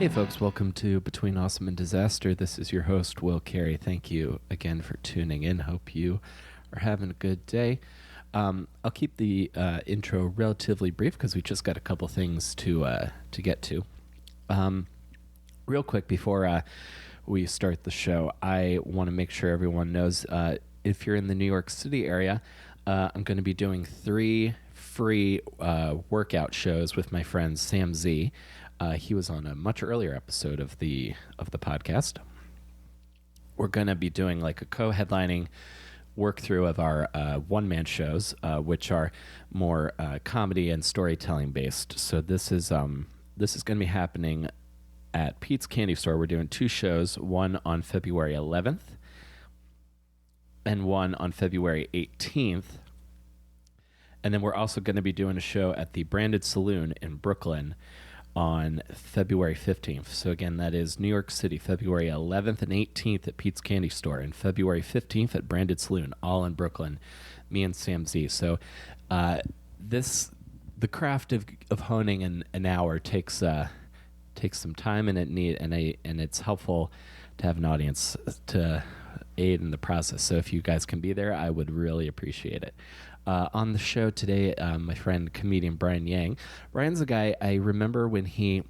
folks, welcome to Between Awesome and Disaster. This is your host, Will Carey. Thank you again for tuning in. Hope you are having a good day. I'll keep the intro relatively brief because we just got a couple things to get to. Real quick before we start the show, I want to make sure everyone knows if you're in the New York City area, I'm going to be doing 3 free workout shows with my friend Sam Z. He was on a much earlier episode of the podcast. We're going to be doing like a co-headlining work through of our one-man shows, which are more comedy and storytelling based. So this is going to be happening at Pete's Candy Store. We're doing 2 shows, one on February 11th and one on February 18th. And then we're also going to be doing a show at the Branded Saloon in Brooklyn on February 15th. So again, that is New York City, February 11th and 18th at Pete's Candy Store, and February 15th at Branded Saloon, all in Brooklyn, me and Sam Z. So the craft of honing an hour takes some time, and it's helpful to have an audience to aid in the process. So if you guys can be there, I would really appreciate it. On the show today, my friend, comedian Bryan Yang. Bryan's a guy I remember I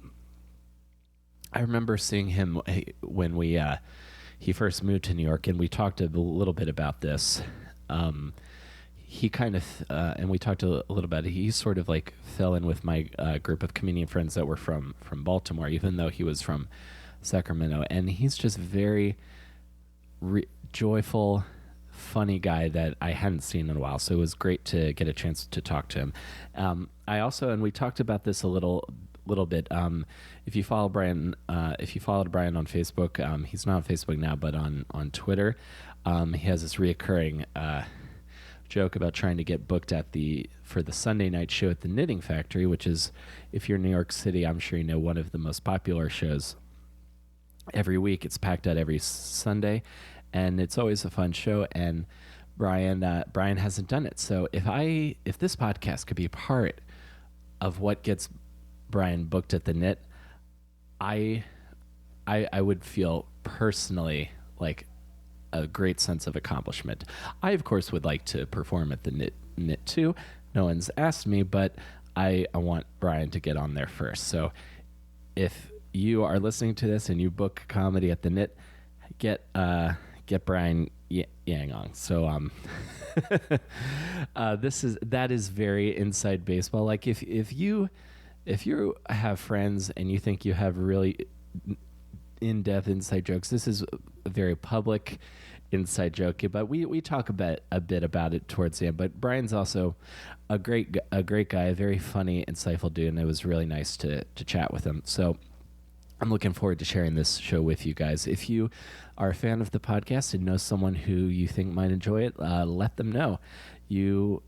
remember seeing him when he first moved to New York, and we talked a little bit about this. He kind of, and we talked a little about it. He sort of like fell in with my group of comedian friends that were from Baltimore, even though he was from Sacramento. And he's just very joyful, funny guy that I hadn't seen in a while, so it was great to get a chance to talk to him. I also, and we talked about this a little bit. If you follow Bryan, if you followed Bryan on Facebook, he's not on Facebook now, but on Twitter, he has this reoccurring joke about trying to get booked for the Sunday night show at the Knitting Factory, which is, if you're in New York City, I'm sure you know, one of the most popular shows every week. It's packed out every Sunday, and it's always a fun show. And Bryan hasn't done it. So if this podcast could be a part of what gets Bryan booked at the Knit, I would feel personally like a great sense of accomplishment. I, of course, would like to perform at the Knit too. No one's asked me, but I want Bryan to get on there first. So if you are listening to this and you book comedy at the Knit, get Bryan Yang on. So that is very inside baseball. Like if you have friends and you think you have really in-depth inside jokes, this is a very public inside joke, but we talk a bit about it towards the end. But Bryan's also a great guy, a very funny, insightful dude, and it was really nice to chat with him. So I'm looking forward to sharing this show with you guys. If you are a fan of the podcast and know someone who you think might enjoy it, let them know. You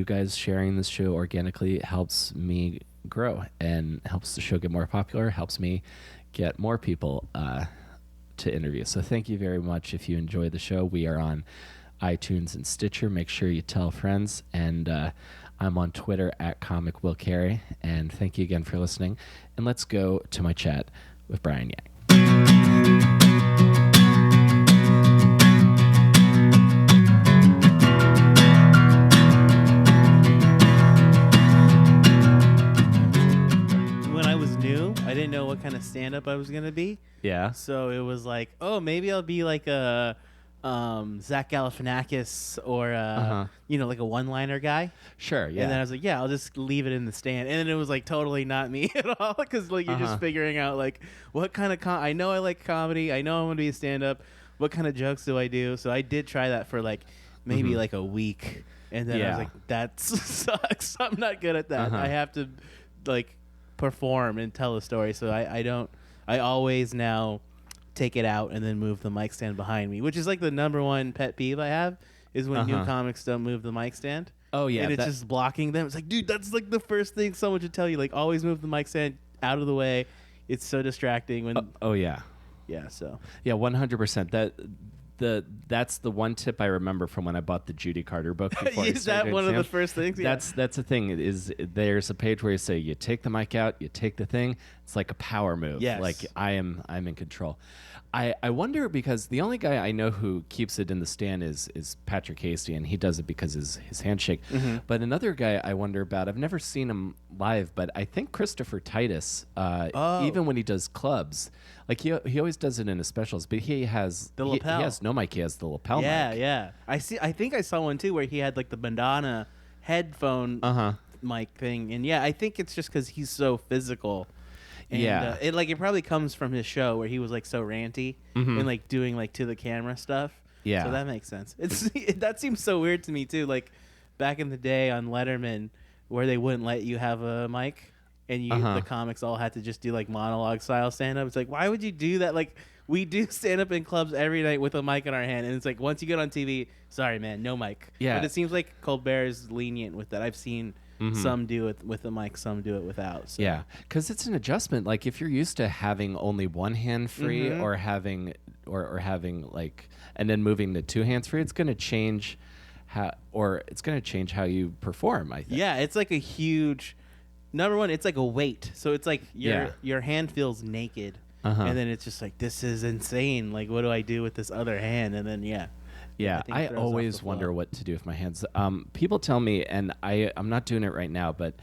guys sharing this show organically helps me grow and helps the show get more popular, helps me get more people to interview. So thank you very much. If you enjoy the show, we are on iTunes and Stitcher. Make sure you tell friends. And I'm on Twitter at Comic Will Carey. And thank you again for listening. And let's go to my chat with Bryan Yang. When I was new, I didn't know what kind of stand-up I was going to be. Yeah. So it was like, oh, maybe I'll be like a Zach Galifianakis or like a one-liner guy. Sure, yeah. And then I was like, yeah, I'll just leave it in the stand. And then it was like totally not me at all, because like you're just figuring out like what kind of I know I like comedy. I know I want to be a stand-up. What kind of jokes do I do? So I did try that for like maybe like a week, and then I was like, that sucks. I'm not good at that. I have to like perform and tell a story. So I always now take it out and then move the mic stand behind me, which is like the number one pet peeve I have, is when new comics don't move the mic stand. Oh yeah, and it's just blocking them. It's like, dude, that's like the first thing someone should tell you. Like, always move the mic stand out of the way. It's so distracting when. Oh yeah. Yeah. So. Yeah, 100%. That's the one tip I remember from when I bought the Judy Carter book. Is that one of the first things? Yeah. That's the thing. Is there's a page where you say you take the mic out, you take the thing. It's like a power move. Yes. Like I'm in control. I wonder because the only guy I know who keeps it in the stand is Patrick Hasty, and he does it because his handshake. Mm-hmm. But another guy I wonder about, I've never seen him live, but I think Christopher Titus, even when he does clubs, like he always does it in his specials, but he has the lapel. He has no mic, he has the lapel mic. Yeah. I think I saw one too where he had like the bandana headphone mic thing, and I think it's just because he's so physical. And, it probably comes from his show where he was like so ranty and like doing like to the camera stuff. Yeah, so that makes sense. That seems so weird to me too. Like back in the day on Letterman, where they wouldn't let you have a mic, and the comics all had to just do like monologue style stand up. It's like, why would you do that? Like we do stand up in clubs every night with a mic in our hand, and it's like once you get on TV, sorry man, no mic. Yeah, but it seems like Colbert is lenient with that. I've seen. Some do it with the mic, some do it without. So. Yeah, because it's an adjustment. Like if you're used to having only one hand free, or having like, and then moving to two hands free, it's going to change how you perform. I think. Yeah, it's like a huge. Number one, it's like a weight. So it's like your hand feels naked, and then it's just like, this is insane. Like, what do I do with this other hand? And then Yeah, I always wonder what to do with my hands. People tell me, and I'm not doing it right now, but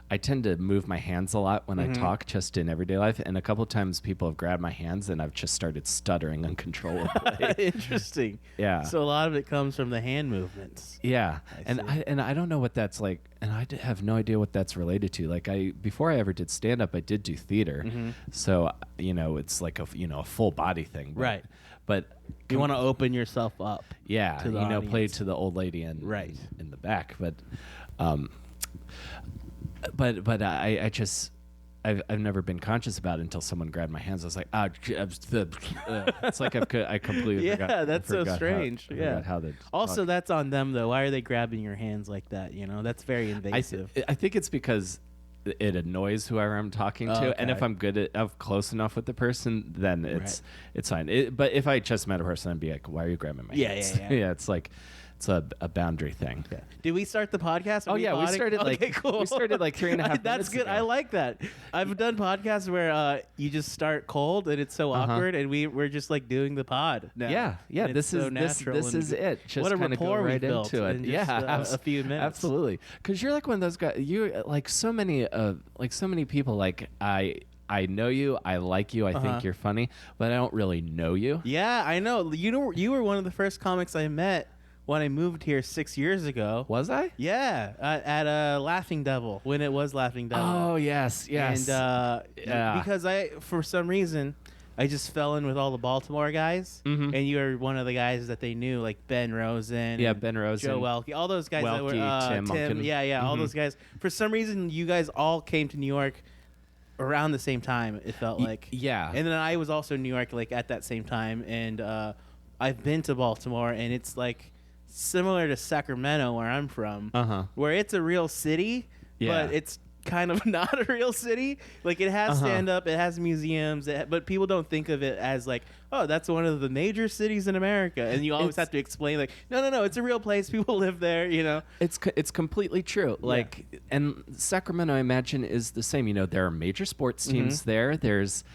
I tend to move my hands a lot when I talk, just in everyday life. And a couple of times people have grabbed my hands, and I've just started stuttering uncontrollably. Interesting. Yeah. So a lot of it comes from the hand movements. Yeah, I don't know what that's like, and I have no idea what that's related to. Like before I ever did stand up, I did do theater, so it's like a full body thing, right? But you want to open yourself up. Yeah, to the play to the old lady in the back, but I just I've never been conscious about it until someone grabbed my hands. I was like, it's like I completely forgot. Yeah, that's so strange. Also, talk. That's on them though. Why are they grabbing your hands like that? That's very invasive. I think it's because it annoys whoever I'm talking to, and if I'm close enough with the person, then it's fine. But if I just met a person, I'd be like, "Why are you grabbing my hands?" Yeah, it's like it's a boundary thing. Yeah. Did we start the podcast? We started we started like 3.5 minutes That's good. ago. I like that. I've done podcasts where you just start cold and it's so awkward, and we're just like doing the pod now. Yeah. This is so natural. This is it. Just what a rapport right we built into it. In just, a few minutes. Absolutely. Because you're like one of those guys. You like so many people. Like I know you. I like you. I think you're funny, but I don't really know you. Yeah, I know. You were one of the first comics I met when I moved here 6 years ago. Was I? Yeah, at Laughing Devil, when it was Laughing Devil. Oh, yes. And because for some reason, I just fell in with all the Baltimore guys, and you were one of the guys that they knew, like Ben Rosen. Yeah, Ben Rosen. Joe Welke, all those guys that were Tim. All those guys. For some reason, you guys all came to New York around the same time. It felt like. Yeah. And then I was also in New York like at that same time, and I've been to Baltimore, and it's like similar to Sacramento, where I'm from, where it's a real city, but it's kind of not a real city. Like it has stand-up, it has museums, but people don't think of it as like, oh, that's one of the major cities in America. And you always have to explain like, no, it's a real place. People live there, It's completely true. Like, and Sacramento, I imagine, is the same. There are major sports teams there. There's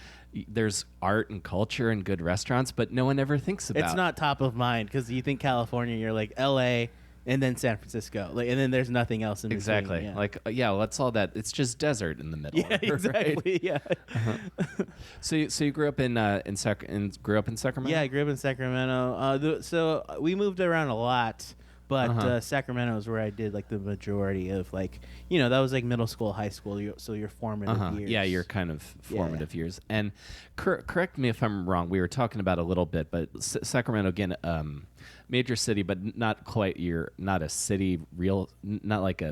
art and culture and good restaurants, but no one ever thinks about it. It's not top of mind because you think California, you're like LA and then San Francisco. And then there's nothing else in between. Exactly. Yeah. Like, that's all that. It's just desert in the middle. Yeah, exactly. Right? Yeah. So you grew up in Sacramento? Yeah, I grew up in Sacramento. So we moved around a lot. But Sacramento is where I did like the majority of like, that was like middle school, high school. So your formative years. Yeah, your kind of formative years. And correct me if I'm wrong. We were talking about a little bit, but Sacramento again, major city, but not quite. Not a city, not like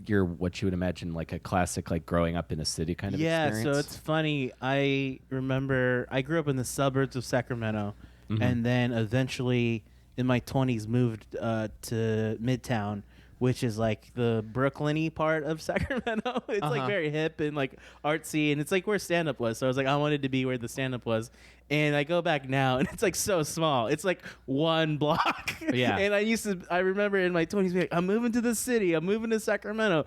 you're what you would imagine like a classic like growing up in a city kind of experience. So it's funny. I remember I grew up in the suburbs of Sacramento, and then eventually, in my 20s, moved to Midtown, which is like the Brooklyn-y part of Sacramento. It's like very hip and like artsy, and it's like where stand-up was. So I was like, I wanted to be where the stand-up was. And I go back now, and it's like so small. It's like one block. Yeah. And I remember in my 20s, being like, I'm moving to the city. I'm moving to Sacramento,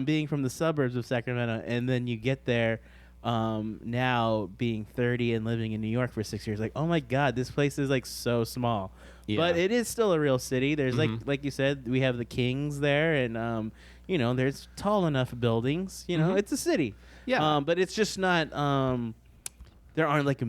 being from the suburbs of Sacramento. And then you get there, now being 30 and living in New York for 6 years, like, oh my God, this place is like so small. Yeah. But it is still a real city. There's Mm-hmm. like you said, we have the Kings there, and there's tall enough buildings. Mm-hmm. It's a city. Yeah. But it's just not. There aren't like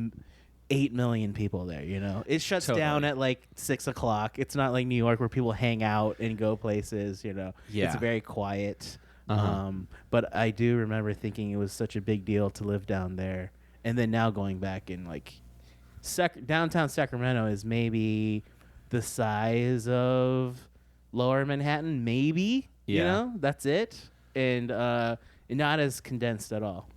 8 million people there. It shuts Totally. down at like 6 o'clock. It's not like New York where people hang out and go places. Yeah. It's very quiet. Uh-huh. But I do remember thinking it was such a big deal to live down there, and then now going back and like downtown Sacramento is maybe the size of Lower Manhattan, maybe. Yeah. That's it, and not as condensed at all.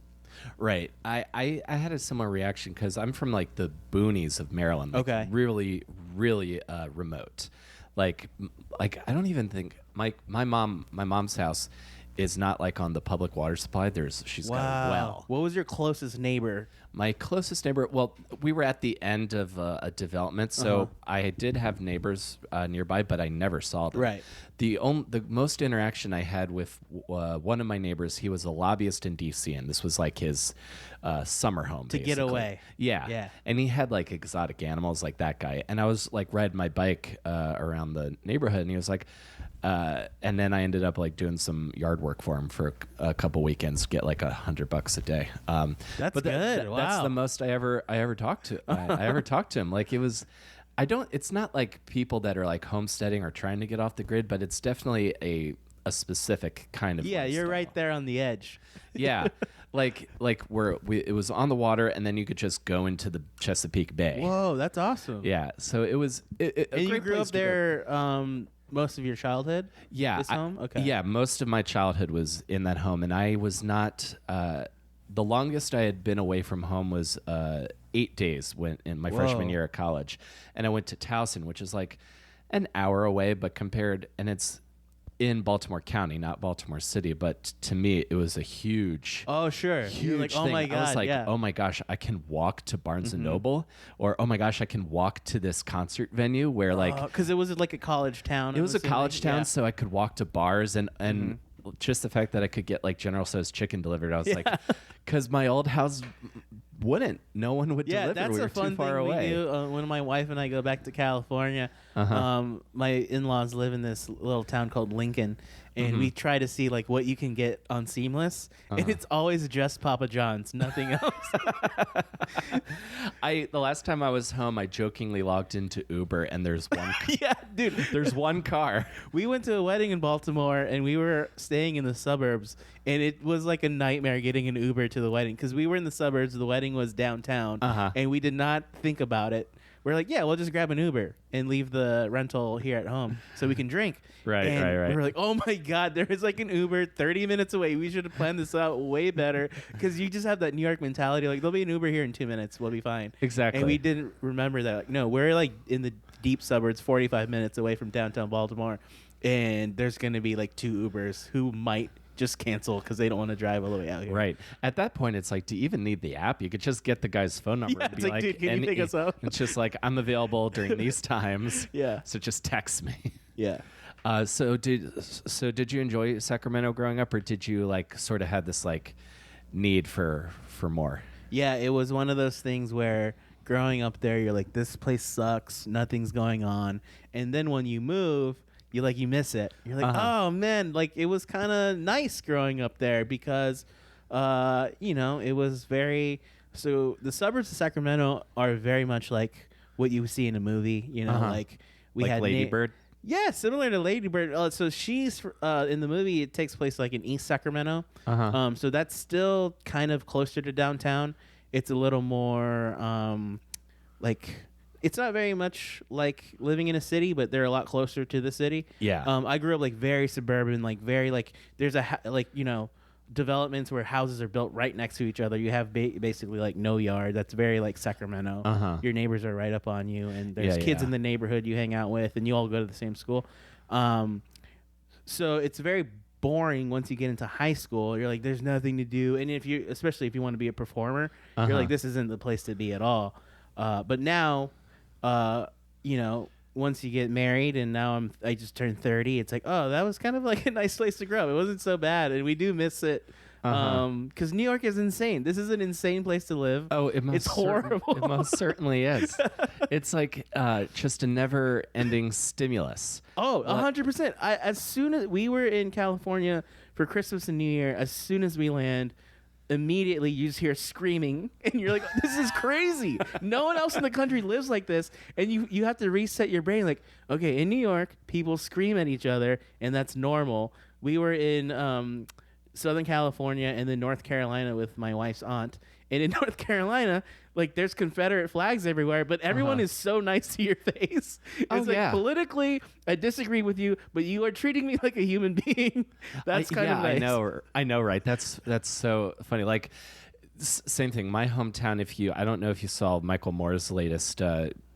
Right. I had a similar reaction because I'm from like the boonies of Maryland. Like, Okay. Really, really remote. Like I don't even think my mom's house is not like on the public water supply. She's got a well. What was your closest neighbor? My closest neighbor, well, we were at the end of a development, so I did have neighbors nearby, but I never saw them. Right. The most interaction I had with one of my neighbors, he was a lobbyist in D.C., and this was like his summer home. To get away. Yeah. Yeah. And he had like exotic animals like that guy. And I was like riding my bike around the neighborhood, and he was like, and then I ended up like doing some yard work for him for a couple weekends, get like $100 a day. That's good. Wow. That's the most I ever talked to. I ever talked to him. Like it was, it's not like people that are like homesteading or trying to get off the grid, but it's definitely a specific kind of Yeah, you're lifestyle. right there on the edge. Yeah. Like it was on the water, and then you could just go into the Chesapeake Bay. Whoa, that's awesome. Yeah. So it was a And you great grew place up to go. there most of your childhood? Yeah. This home? Okay. Yeah, most of my childhood was in that home, and I was not. The longest I had been away from home was 8 days in my freshman year of college, and I went to Towson, which is like an hour away, but and it's in Baltimore County, not Baltimore City, but to me it was a huge. Oh sure. Huge You're like, oh thing. my God. I was like, yeah. oh my gosh, I can walk to Barnes and Noble, or oh my gosh, I can walk to this concert venue where like because it was like a college town. it was a assuming? college town, Yeah. so I could walk to bars and just the fact that I could get like General Tso's chicken delivered, I was like, because my old house wouldn't. No one would Yeah, deliver. that's We were a fun too far thing away. we do when my wife and I go back to California. My in-laws live in this little town called Lincoln, and we try to see like what you can get on Seamless, and it's always just Papa John's, nothing else. The last time I was home, I jokingly logged into Uber, and there's one. Yeah, dude. There's one car. We went to a wedding in Baltimore, and we were staying in the suburbs, and it was like a nightmare getting an Uber to the wedding because we were in the suburbs. The wedding was downtown, and we did not think about it. We're like, yeah, we'll just grab an Uber and leave the rental here at home so we can drink. Right. We were like, oh my God, there is like an Uber 30 minutes away. We should have planned this out way better because you just have that New York mentality. Like, there'll be an Uber here in 2 minutes. We'll be fine. Exactly. And we didn't remember that. Like, no, we're like in the deep suburbs, 45 minutes away from downtown Baltimore. And there's going to be like 2 Ubers who might just cancel because they don't want to drive all the way out here. Right. At that point, it's like, do you even need the app? You could just get the guy's phone number Yeah, and it's be like, dude, can you pick us up? It's just like, I'm available during these times. Yeah. So just text me. Yeah. So did you enjoy Sacramento growing up, or did you like sort of have this like need for more? Yeah, it was one of those things where growing up there, you're like, this place sucks. Nothing's going on. And then when you move, you miss it. You're like, oh man, like it was kind of nice growing up there because, it was very. So the suburbs of Sacramento are very much like what you see in a movie. Like we like had Lady Bird. Yeah, similar to Lady Bird. So she's in the movie. It takes place like in East Sacramento. So that's still kind of closer to downtown. It's a little more like. It's not very much like living in a city, but they're a lot closer to the city. Yeah. I grew up like very suburban, like very like there's developments where houses are built right next to each other. You have basically like no yard. That's very like Sacramento. Your neighbors are right up on you, and there's kids in the neighborhood you hang out with, and you all go to the same school. So it's very boring once you get into high school. You're like, there's nothing to do, and especially if you want to be a performer, you're like, this isn't the place to be at all. But now. Once you get married and now I just turned 30, it's like, oh, that was kind of like a nice place to grow up. It wasn't so bad, and we do miss it Because New York is insane. This is an insane place to live. Oh, it's horrible. It most certainly is. It's like just a never-ending stimulus. Oh, 100%. As soon as we were in California for Christmas and New Year, as soon as we land, immediately you just hear screaming, and you're like, this is crazy. No one else in the country lives like this, and you have to reset your brain. Like, okay, in New York, people scream at each other, and that's normal. We were in Southern California and then North Carolina with my wife's aunt. And in North Carolina, like, there's Confederate flags everywhere, but everyone is so nice to your face. It's like, politically, I disagree with you, but you are treating me like a human being. That's kind of nice. I know, right? That's so funny. Like, same thing. My hometown, I don't know if you saw Michael Moore's latest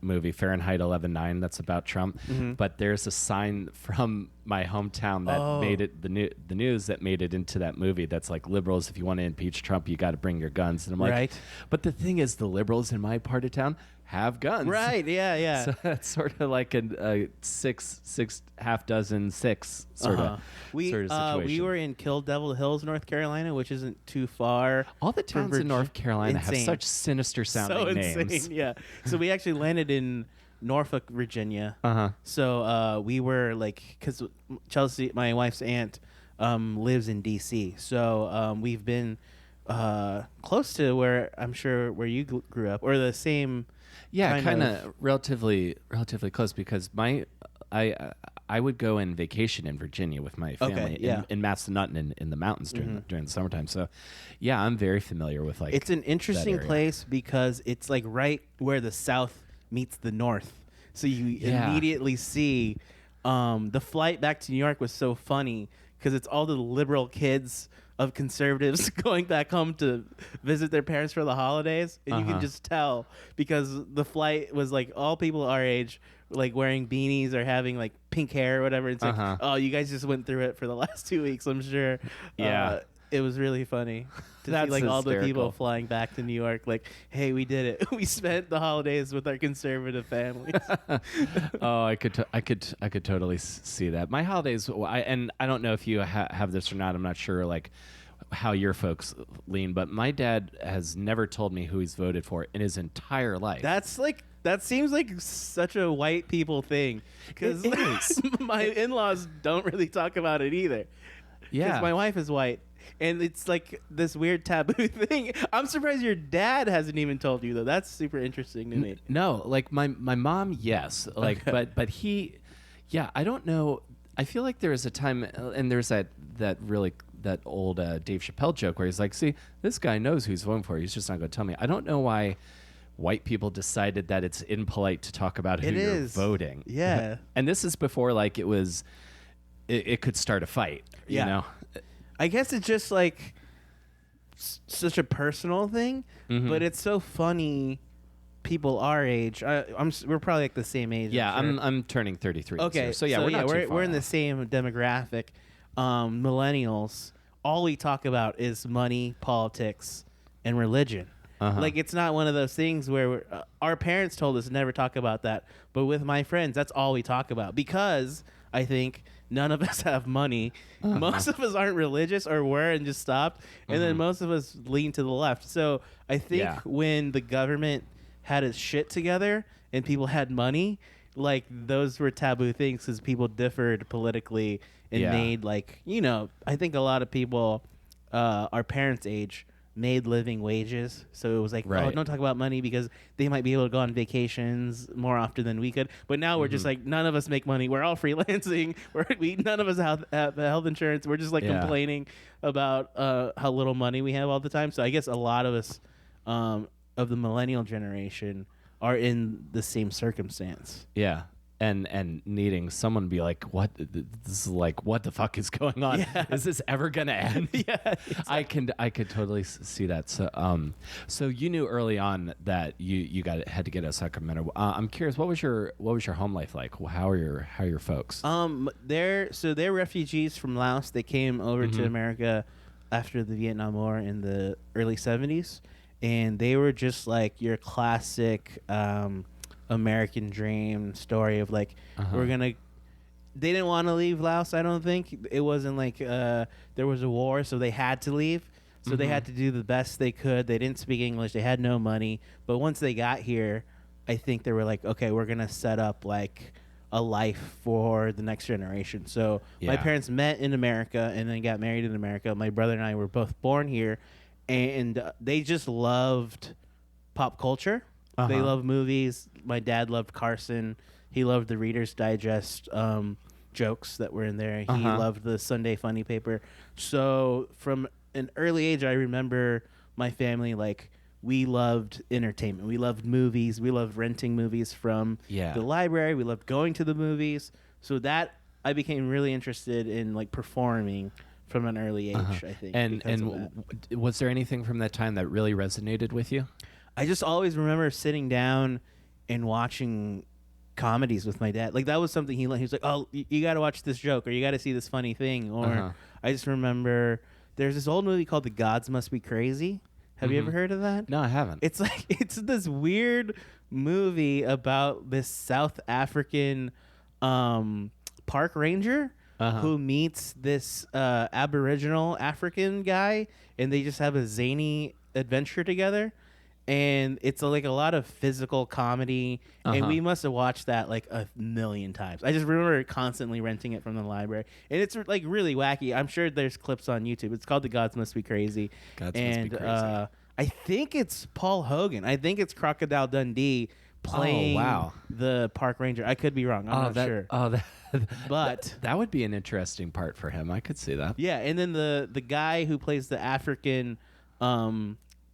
movie, Fahrenheit 11/9, that's about Trump, but there's a sign from my hometown that made it the news that made it into that movie that's like, liberals, if you want to impeach Trump, you got to bring your guns. And I'm like, but the thing is, the liberals in my part of town have guns. Right, yeah. So that's sort of like a half dozen six sort of situation. We were in Kill Devil Hills, North Carolina, which isn't too far. All the towns in North Carolina have such sinister sounding names. Insane, yeah. So we actually landed in Norfolk, Virginia. So we were like, because Chelsea, my wife's aunt, lives in D.C. So we've been close to where I'm sure where you grew up, or the same. Yeah, kind of relatively close, because I would go on vacation in Virginia with my family in Massanutten in the mountains during the summertime. So, yeah, I'm very familiar with like. It's an interesting place because it's like right where the South meets the North. So you immediately see the flight back to New York was so funny because it's all the liberal kids of conservatives going back home to visit their parents for the holidays, and you can just tell because the flight was like all people our age, like wearing beanies or having like pink hair or whatever. It's like, oh, you guys just went through it for the last 2 weeks, I'm sure. It was really funny to see like all the people flying back to New York. Like, hey, we did it. We spent the holidays with our conservative families. Oh, I could totally see that. My holidays, and I don't know if you have this or not. I'm not sure like how your folks lean, but my dad has never told me who he's voted for in his entire life. That seems like such a white people thing, because my in-laws don't really talk about it either. Yeah, because my wife is white. And it's like this weird taboo thing. I'm surprised your dad hasn't even told you, though. That's super interesting to me. No, like my mom, yes. Like, but he, I don't know. I feel like there was a time, and there's that old Dave Chappelle joke where he's like, see, this guy knows who he's voting for. He's just not going to tell me. I don't know why white people decided that it's impolite to talk about who you're voting. Yeah. And this is before like it could start a fight, you know? I guess it's just like such a personal thing, but it's so funny. People our age, we're probably like the same age. Yeah, I'm turning 33. Okay, so yeah, we're not too far we're in the same demographic. Millennials, all we talk about is money, politics, and religion. Like, it's not one of those things where our parents told us never talk about that, but with my friends, that's all we talk about, because I think none of us have money. Most of us aren't religious or were and just stopped. And then most of us lean to the left. So I think when the government had its shit together and people had money, like, those were taboo things because people differed politically and made, like, I think a lot of people our parents' age made living wages. So it was like, oh, don't talk about money because they might be able to go on vacations more often than we could. But now we're just like, none of us make money. We're all freelancing. None of us have health insurance. We're just like complaining about how little money we have all the time. So I guess a lot of us of the millennial generation are in the same circumstance. Yeah. And needing someone to be like, what? This is like, what the fuck is going on? Yeah. Is this ever gonna end? Yeah, exactly. I could totally see that. So, so you knew early on that you had to get out of Sacramento. I'm curious, what was your home life like? How are your folks? They're refugees from Laos. They came over to America after the Vietnam War in the early 70s, and they were just like your classic American dream story of like, they didn't want to leave Laos. I don't think it wasn't like there was a war, so they had to leave. So they had to do the best they could. They didn't speak English. They had no money. But once they got here, I think they were like, okay, we're going to set up like a life for the next generation. So my parents met in America and then got married in America. My brother and I were both born here, and they just loved pop culture. They love movies. My dad loved Carson. He loved the Reader's Digest jokes that were in there. He loved the Sunday Funny paper. So from an early age, I remember my family, like, we loved entertainment. We loved movies. We loved renting movies from the library. We loved going to the movies. So that I became really interested in, like, performing from an early age, I think. And was there anything from that time that really resonated with you? I just always remember sitting down and watching comedies with my dad. Like, that was something he was like, oh, you got to watch this joke, or you got to see this funny thing. Or I just remember there's this old movie called The Gods Must Be Crazy. Have you ever heard of that? No, I haven't. It's like, it's this weird movie about this South African park ranger who meets this Aboriginal African guy, and they just have a zany adventure together. And it's like a lot of physical comedy, and we must have watched that like a million times. I just remember constantly renting it from the library, and it's like really wacky. I'm sure there's clips on YouTube. It's called The Gods Must Be Crazy. Must Be Crazy. I think it's Paul Hogan. I think it's Crocodile Dundee playing the park ranger. I could be wrong. I'm not sure. But that would be an interesting part for him. I could see that. Yeah, and then the guy who plays the African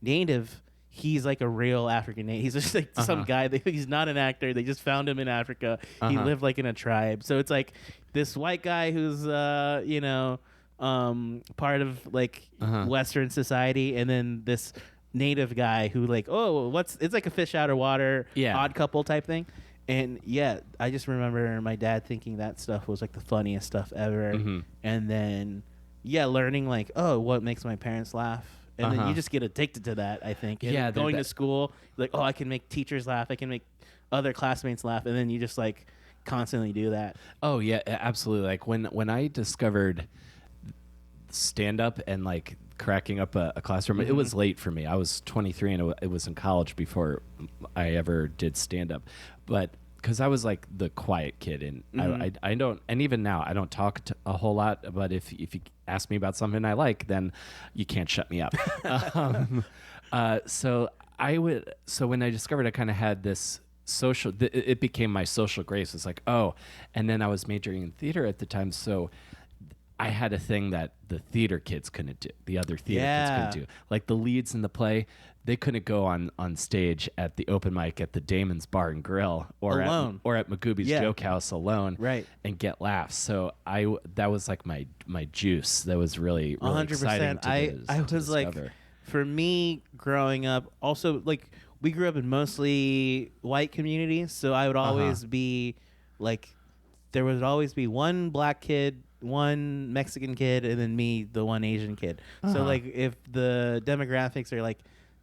native. He's like a real African native. He's just like some guy. He's not an actor. They just found him in Africa. He lived like in a tribe. So it's like this white guy who's, part of like Western society, and then this native guy who like, it's like a fish out of water, odd couple type thing. And I just remember my dad thinking that stuff was like the funniest stuff ever. And then, learning like, what makes my parents laugh. And then you just get addicted to that, I think. And going to school, like, I can make teachers laugh. I can make other classmates laugh. And then you just, like, constantly do that. Oh, yeah, absolutely. Like, when I discovered stand-up and, like, cracking up a classroom, it was late for me. I was 23, and it was in college before I ever did stand-up. But because I was, like, the quiet kid, and I don't, and even now, I don't talk a whole lot, but if you ask me about something I like, then you can't shut me up. So when I discovered I kind of had this social, it became my social grace. It's like, and then I was majoring in theater at the time, so I had a thing that the theater kids couldn't do, the other theater kids couldn't do. Like the leads in the play, they couldn't go on stage at the open mic at the Damon's Bar and Grill or alone. At Magooby's Joke House alone, right, and get laughs. So that was like my juice. That was really 100%. Exciting I was discover. Like, for me growing up, also like we grew up in mostly white communities, so I would always be like, there would always be one black kid, one Mexican kid, and then me, the one Asian kid. So like if the demographics are like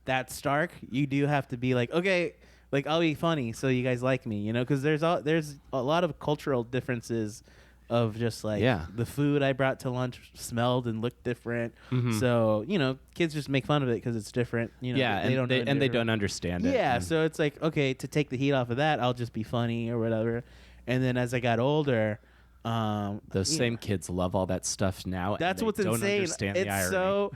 that stark, you do have to be like, okay, like I'll be funny so you guys like me, you know, because there's a lot of cultural differences of just like the food I brought to lunch smelled and looked different. So, you know, kids just make fun of it because it's different, you know. They don't understand it. Yeah, so it's like, okay, to take the heat off of that, I'll just be funny or whatever. And then as I got older, those same kids love all that stuff now. That's and what's don't insane. Understand the irony. So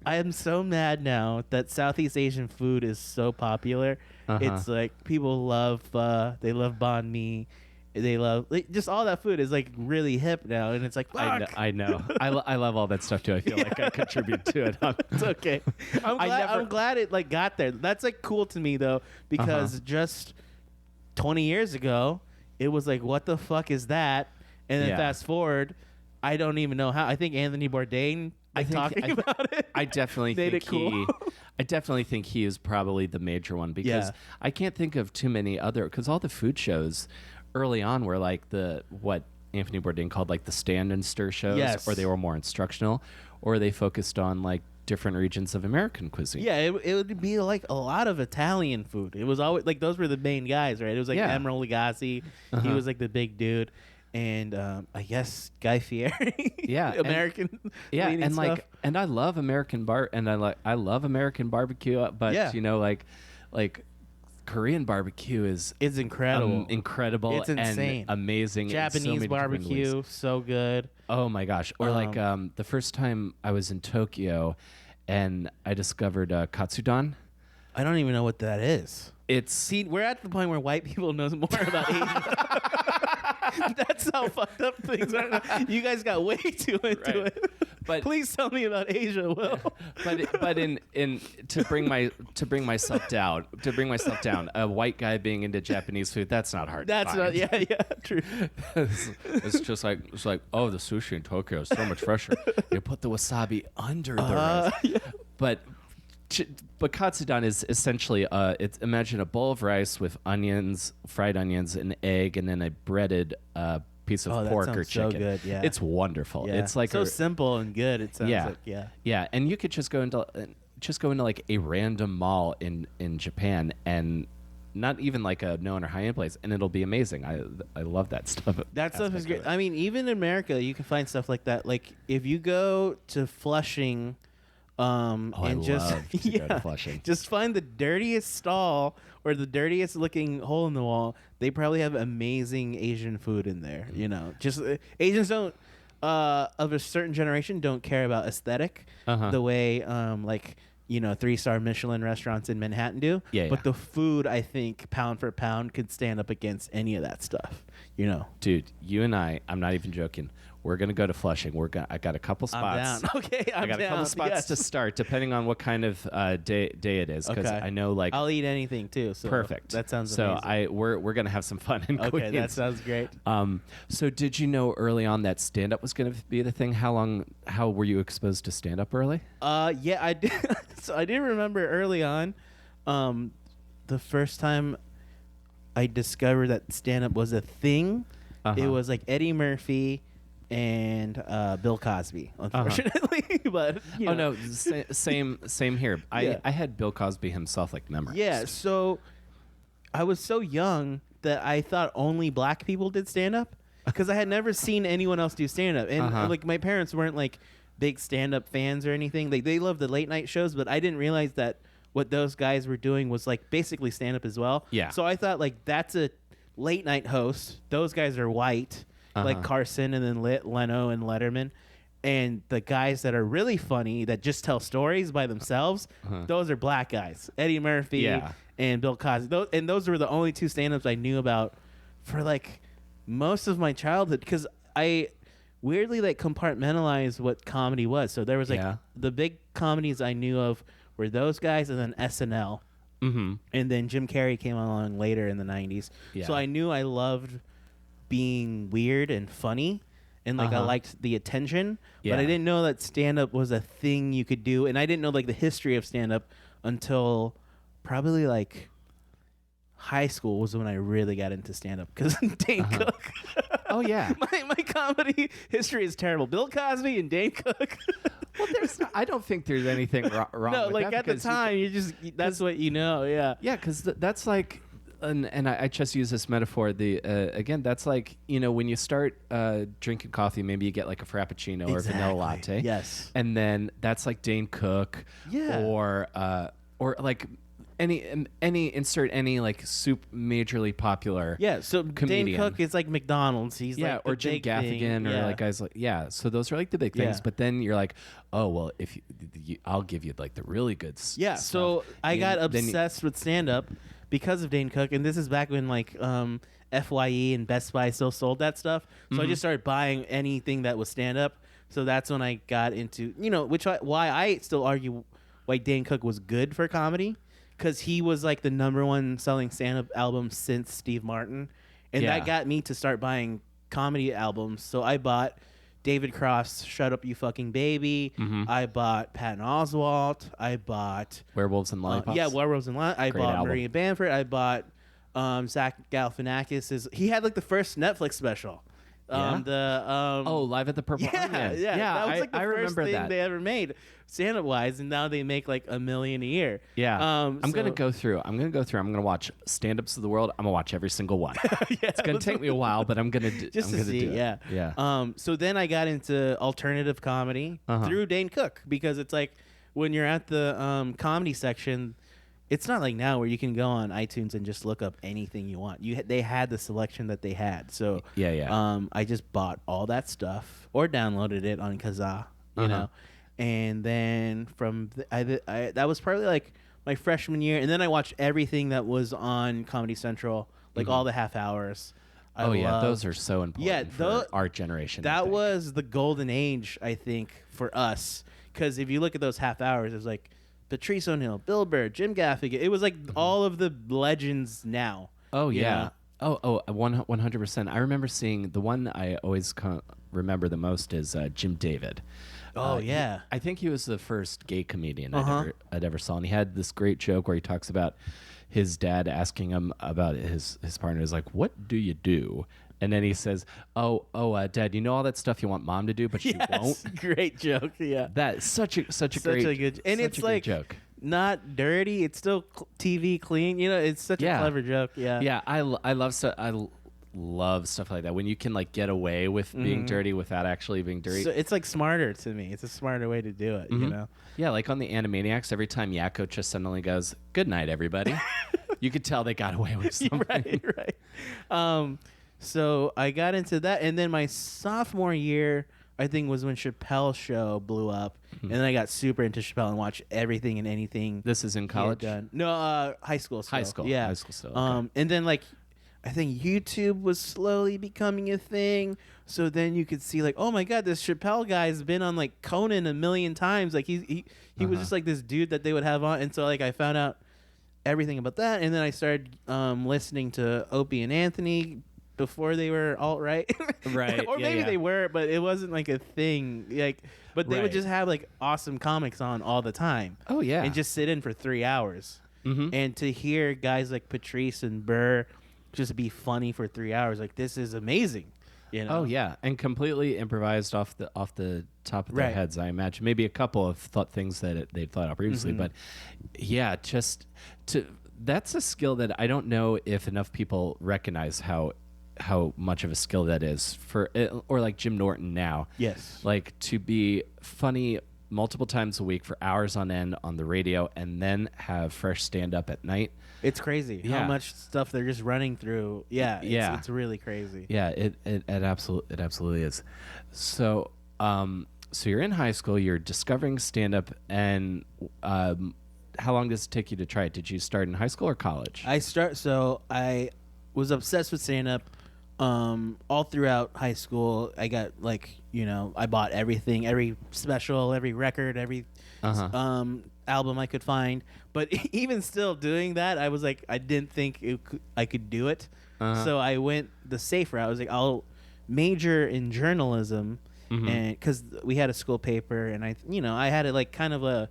I am so mad now that Southeast Asian food is so popular. It's like people love pho, they love banh mi, they love just all that food is like really hip now, and it's like fuck. I know. I love all that stuff too. I feel like I contribute to it. It's okay. I'm glad it like got there. That's like cool to me though, because just 20 years ago, it was like, what the fuck is that? And then fast forward, I don't even know how. I think Anthony Bourdain talking about it. I definitely think he is probably the major one, because I can't think of too many other, because all the food shows early on were like what Anthony Bourdain called like the stand and stir shows, or they were more instructional, or they focused on like different regions of American cuisine. Yeah, it would be like a lot of Italian food. It was always like those were the main guys, right? It was like Emeril Lagasse. He was like the big dude. and I guess Guy Fieri. Yeah, American. Yeah, leading and stuff. and I love American I love American barbecue, but Yeah. you know, like Korean barbecue is It's incredible. incredible, It's insane. and amazing. in so Japanese many different ways. barbecue, so good. Oh my gosh! Or the first time I was in Tokyo, and I discovered katsudon. I don't even know what that is. It's We're at the point where white people know more about Asia. That's how fucked up things are. You guys got way too into Right. it. But- please tell me about Asia, Will. but in to bring myself down, a white guy being into Japanese food, that's not hard. That's to not. find. Yeah, true. it's just like oh, the sushi in Tokyo is so much fresher. You put the wasabi under the rice. Yeah. But katsudon is essentially it's imagine a bowl of rice with onions, fried onions, an egg, and then a breaded piece of That pork sounds or chicken. so good, yeah. It's wonderful. Yeah. It's like so simple and good. It sounds yeah, like yeah, and you could just go into like a random mall in Japan and not even like a known or high end place, and it'll be amazing. I love that stuff. That stuff is aspect great. of it. I mean, even in America, you can find stuff like that. Like if you go to Flushing, I and just love to go to Flushing. just find the dirtiest stall or the dirtiest looking hole in the wall. They probably have amazing Asian food in there. You know, just Asians don't of a certain generation don't care about aesthetic the way like 3-star Michelin restaurants in Manhattan do. Yeah, but yeah. the food, I think, pound for pound, could stand up against any of that stuff. You know, Dude, you and I'm not even joking. We're gonna go to Flushing. I got a couple spots. I'm down. Okay, I got a couple spots yes. to start, depending on what kind of day it is, because Okay. I know like I'll eat anything too. So perfect. That sounds so. amazing. We're gonna have some fun in Queens. Okay, that sounds great. So did you know early on that stand up was gonna be the thing? How were you exposed to stand up early? Yeah, I did. So I did remember early on, the first time I discovered that stand up was a thing. It was like Eddie Murphy and Bill Cosby, unfortunately. But you know. Oh no, same here. Yeah. I had Bill Cosby himself like memorized. Yeah, so I was so young that I thought only black people did stand up because I had never seen anyone else do stand up, and like my parents weren't like big stand up fans or anything. Like they loved the late night shows, but I didn't realize that what those guys were doing was like basically stand up as well. Yeah. So I thought like that's a late night host. Those guys are white, like Carson and then Leno and Letterman. And the guys that are really funny that just tell stories by themselves, those are black guys. Eddie Murphy and Bill Cosby. Those were the only two stand-ups I knew about for like most of my childhood because I weirdly like compartmentalized what comedy was. So there was like the big comedies I knew of were those guys and then SNL. And then Jim Carrey came along later in the 90s. Yeah. So I knew I loved being weird and funny. And like I liked the attention, but I didn't know that stand up was a thing you could do, and I didn't know like the history of stand up until probably like high school was when I really got into stand up because Dane Cook. Oh yeah. my comedy history is terrible. Bill Cosby and Dane Cook. Well, I don't think there's anything wrong. No, with like that at the because time that's what you know. Yeah. Yeah, because that's like, and I just use this metaphor. Again, that's like when you start drinking coffee, maybe you get like a frappuccino or a vanilla latte. Yes. And then that's like Dane Cook. Yeah. Or like insert any like majorly popular. Yeah. So comedian. Dane Cook is like McDonald's. He's like or the Jim big Gaffigan thing. or like guys like So those are like the big things. Yeah. But then you're like, oh well, if I'll give you like the really good. Yeah, stuff. so I got Then obsessed with stand-up because of Dane Cook, and this is back when like FYE and Best Buy still sold that stuff. So I just started buying anything that was stand-up. So that's when I got into why I still argue why Dane Cook was good for comedy, because he was like the #1 selling stand-up album since Steve Martin, and that got me to start buying comedy albums. So I bought David Cross's Shut Up You Fucking Baby. I bought Patton Oswalt. I bought Werewolves and Lollipops. Werewolves and Lollipops. I Great bought album. Maria Bamford. I bought Zach Galifianakis. He had like the first Netflix special. Live at the Purple Onion. Yeah. That was like the I first remember thing that. they ever made, stand-up wise, and now they make like $1 million a year. Yeah. I'm gonna go through. I'm gonna watch stand-ups of the world. I'm gonna watch every single one. It's gonna take me a while, but I'm gonna do. Just to see, it. Yeah. So then I got into alternative comedy through Dane Cook, because it's like when you're at the comedy section, it's not like now where you can go on iTunes and just look up anything you want. They had the selection that they had. So I just bought all that stuff or downloaded it on Kazaa, you know. And then from that was probably like my freshman year, and then I watched everything that was on Comedy Central, like all the half hours. Those are so important for our generation. That was the golden age, I think, for us, because if you look at those half hours, it was like Patrice O'Neal, Bill Burr, Jim Gaffigan. It was like all of the legends now. Oh, yeah. Know? 100%. I remember seeing the one I always remember the most is Jim David. Oh, yeah. I think he was the first gay comedian I'd ever saw. And he had this great joke where he talks about his dad asking him about his partner. He's like, "What do you do?" And then he says, Dad, you know all that stuff you want Mom to do, but she won't? Great joke, yeah. That's such a good and it's like joke. Not dirty. It's still TV clean. You know, it's such a clever joke. Yeah. Yeah, I love stuff. I love stuff like that when you can like get away with being dirty without actually being dirty. So it's like smarter to me. It's a smarter way to do it. You know. Yeah, like on the Animaniacs, every time Yakko just suddenly goes, "Good night, everybody," you could tell they got away with something. Right. So I got into that, and then my sophomore year, I think, was when Chappelle show blew up, and then I got super into Chappelle and watched everything and anything. This is in college? No, high school. Still. High school. Yeah. High school still. Okay. And then like, I think YouTube was slowly becoming a thing. So then you could see like, oh my God, this Chappelle guy's been on like Conan 1 million times. Like he was just like this dude that they would have on, and so like I found out everything about that, and then I started listening to Opie and Anthony before they were alt-right. Right. Or maybe they were, but it wasn't like a thing. Like, but they would just have like awesome comics on all the time. Oh yeah. And just sit in for 3 hours. And to hear guys like Patrice and Burr just be funny for 3 hours, like, this is amazing. You know? Oh yeah, and completely improvised off the top of their heads. I imagine maybe a couple of thought things that they'd thought out previously, but yeah, that's a skill that I don't know if enough people recognize how much of a skill that is or like Jim Norton now. Yes. Like to be funny multiple times a week for hours on end on the radio and then have fresh stand up at night. It's crazy how much stuff they're just running through. Yeah. It's really crazy. Yeah, it absolutely is. So so you're in high school, you're discovering stand up, and how long does it take you to try it? Did you start in high school or college? I was obsessed with stand up all throughout high school. I got I bought everything, every special, every record, every album I could find. But even still doing that, I was like, I didn't think I could do it. So I went the safe route. I was like, I'll major in journalism, and because we had a school paper, and I had it like kind of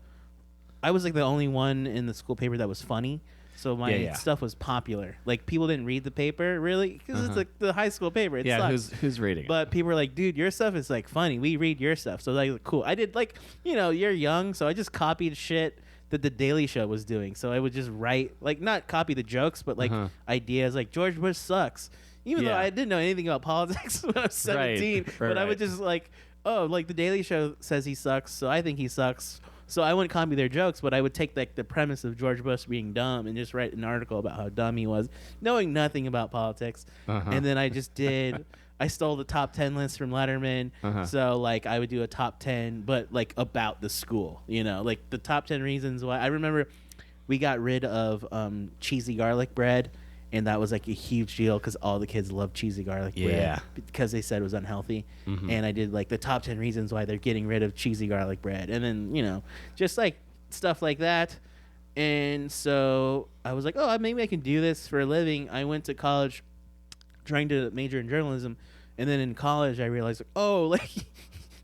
I was like the only one in the school paper that was funny. So my stuff was popular. Like, people didn't read the paper, really, because it's like the high school paper. It sucks. Who's reading it? But people were like, dude, your stuff is like funny. We read your stuff. So like, cool. I did you're young, so I just copied shit that the Daily Show was doing. So I would just write, like, not copy the jokes, but like ideas like George Bush sucks. Even though I didn't know anything about politics when I was 17. But I would just like, oh, like the Daily Show says he sucks, so I think he sucks. So I wouldn't copy their jokes, but I would take like the premise of George Bush being dumb and just write an article about how dumb he was, knowing nothing about politics. And then I just I stole the top 10 list from Letterman. So like I would do a top 10, but like about the school, like the top 10 reasons why. I remember we got rid of cheesy garlic bread. And that was like a huge deal because all the kids loved cheesy garlic bread because they said it was unhealthy. And I did like the top 10 reasons why they're getting rid of cheesy garlic bread. And then, just like stuff like that. And so I was like, oh, maybe I can do this for a living. I went to college trying to major in journalism. And then in college, I realized, like, oh, like,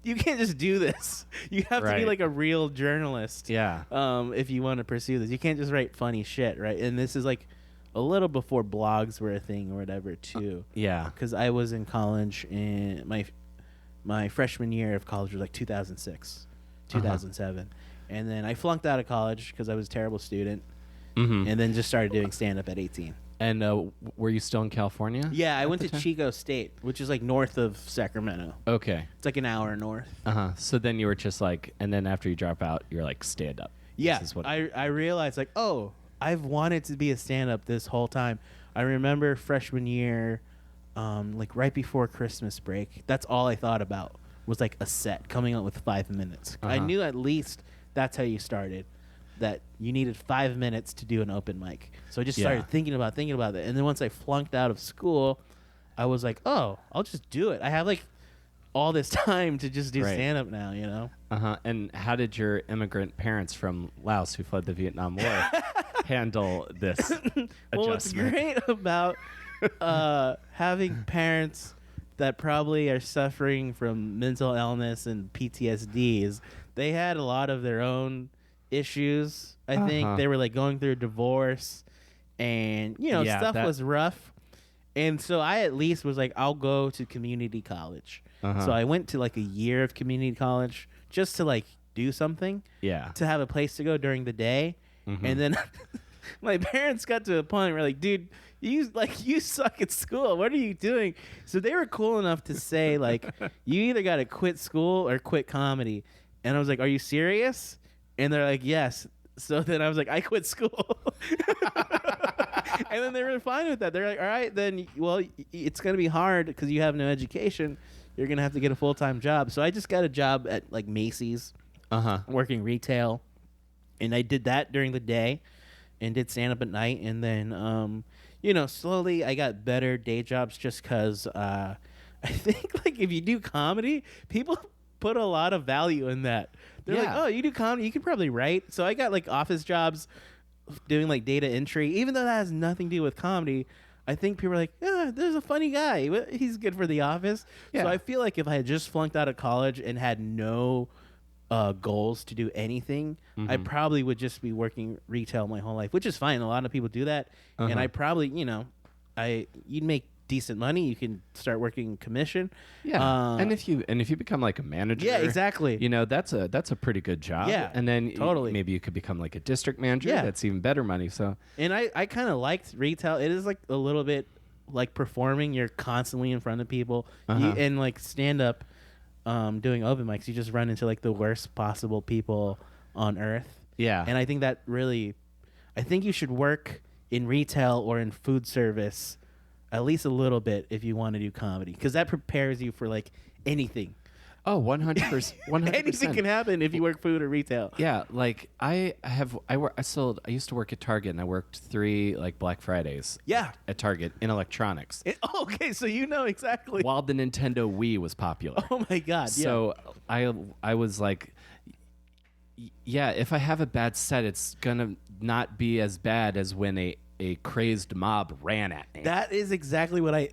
you can't just do this. You have to be like a real journalist. Yeah. If you want to pursue this. You can't just write funny shit, right? And this is like a little before blogs were a thing or whatever too. Yeah. Because I was in college in my freshman year of college was like 2006, 2007, and then I flunked out of college because I was a terrible student, and then just started doing stand up at 18. And were you still in California? Yeah, I went to Chico State, which is like north of Sacramento. Okay. It's like an hour north. So then you were just like, and then after you drop out, you're like, stand up. Yeah, I realized like, oh, I've wanted to be a stand-up this whole time. I remember freshman year, like right before Christmas break, that's all I thought about was like a set coming up with 5 minutes. I knew at least that's how you started, that you needed 5 minutes to do an open mic. So I just started thinking about that. And then once I flunked out of school, I was like, oh, I'll just do it. I have like all this time to just do stand-up now, you know? And how did your immigrant parents from Laos who fled the Vietnam War handle this adjustment? Well, what's great about having parents that probably are suffering from mental illness and PTSD is they had a lot of their own issues. I think they were like going through a divorce and, you know, stuff was rough. And so I at least was like, I'll go to community college. So I went to like a year of community college just to like do something. Yeah. To have a place to go during the day. And then my parents got to a point where like, dude, you suck at school. What are you doing? So they were cool enough to say like, you either got to quit school or quit comedy. And I was like, are you serious? And they're like, yes. So then I was like, I quit school. And then they were fine with that. They're like, all right, then, well, it's going to be hard because you have no education. You're going to have to get a full-time job. So I just got a job at like Macy's, working retail. And I did that during the day and did stand-up at night. And then, you know, slowly I got better day jobs just because I think like if you do comedy, people put a lot of value in that. They're like, oh, you do comedy, you could probably write. So I got like office jobs doing like data entry, even though that has nothing to do with comedy. I think people are like, yeah, there's a funny guy. He's good for the office. Yeah. So I feel like if I had just flunked out of college and had no goals to do anything, I probably would just be working retail my whole life, which is fine. A lot of people do that. And I probably, you know, you'd make decent money. You can start working commission. Yeah. And if you become like a manager, yeah, exactly. You know, that's a pretty good job. Yeah. And then maybe you could become like a district manager. Yeah. That's even better money. So and I kind of liked retail. It is like a little bit like performing. You're constantly in front of people. And like stand up, doing open mics, you just run into like the worst possible people on earth. Yeah. And I think that really, I think you should work in retail or in food service at least a little bit if you want to do comedy, because that prepares you for like anything. Oh, 100%. 100%. Anything can happen if you work food or retail. Yeah, like I used to work at Target, and I worked 3 like Black Fridays. Yeah, at Target in electronics. Okay, so you know exactly. While the Nintendo Wii was popular. Oh my God! So yeah. I was like, yeah, if I have a bad set, it's gonna not be as bad as when a crazed mob ran at me. That is exactly what I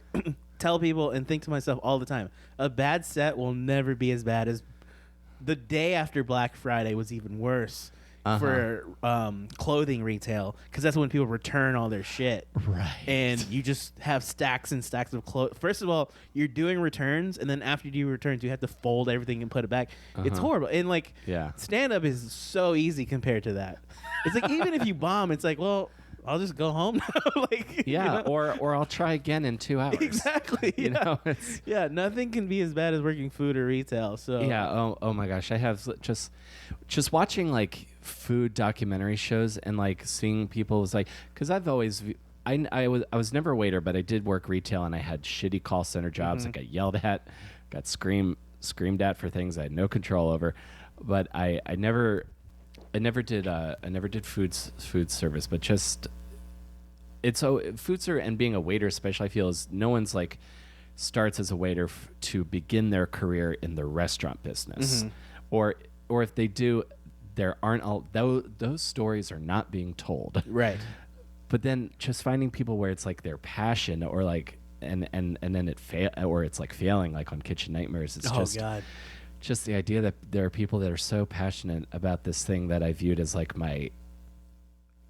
tell people and think to myself all the time. A bad set will never be as bad as the day after Black Friday was even worse for clothing retail, because that's when people return all their shit. Right. And you just have stacks and stacks of clothes. First of all, you're doing returns, and then after you do returns, you have to fold everything and put it back. It's horrible. And like, stand-up is so easy compared to that. It's like, even if you bomb, it's like, well, I'll just go home now. Like, yeah, you know? or I'll try again in 2 hours. Exactly. You know, yeah, nothing can be as bad as working food or retail. So yeah. Oh my gosh, I have just watching like food documentary shows and like seeing people's like, because I've always I was never a waiter, but I did work retail and I had shitty call center jobs. I got yelled at, got screamed at for things I had no control over, but I never did food service, but just it's so food service and being a waiter, especially, I feel is no one's like starts as a waiter to begin their career in the restaurant business, or if they do, there aren't all those stories are not being told. Right. But then just finding people where it's like their passion or like and then or it's like failing, like on Kitchen Nightmares. It's just the idea that there are people that are so passionate about this thing that I viewed as like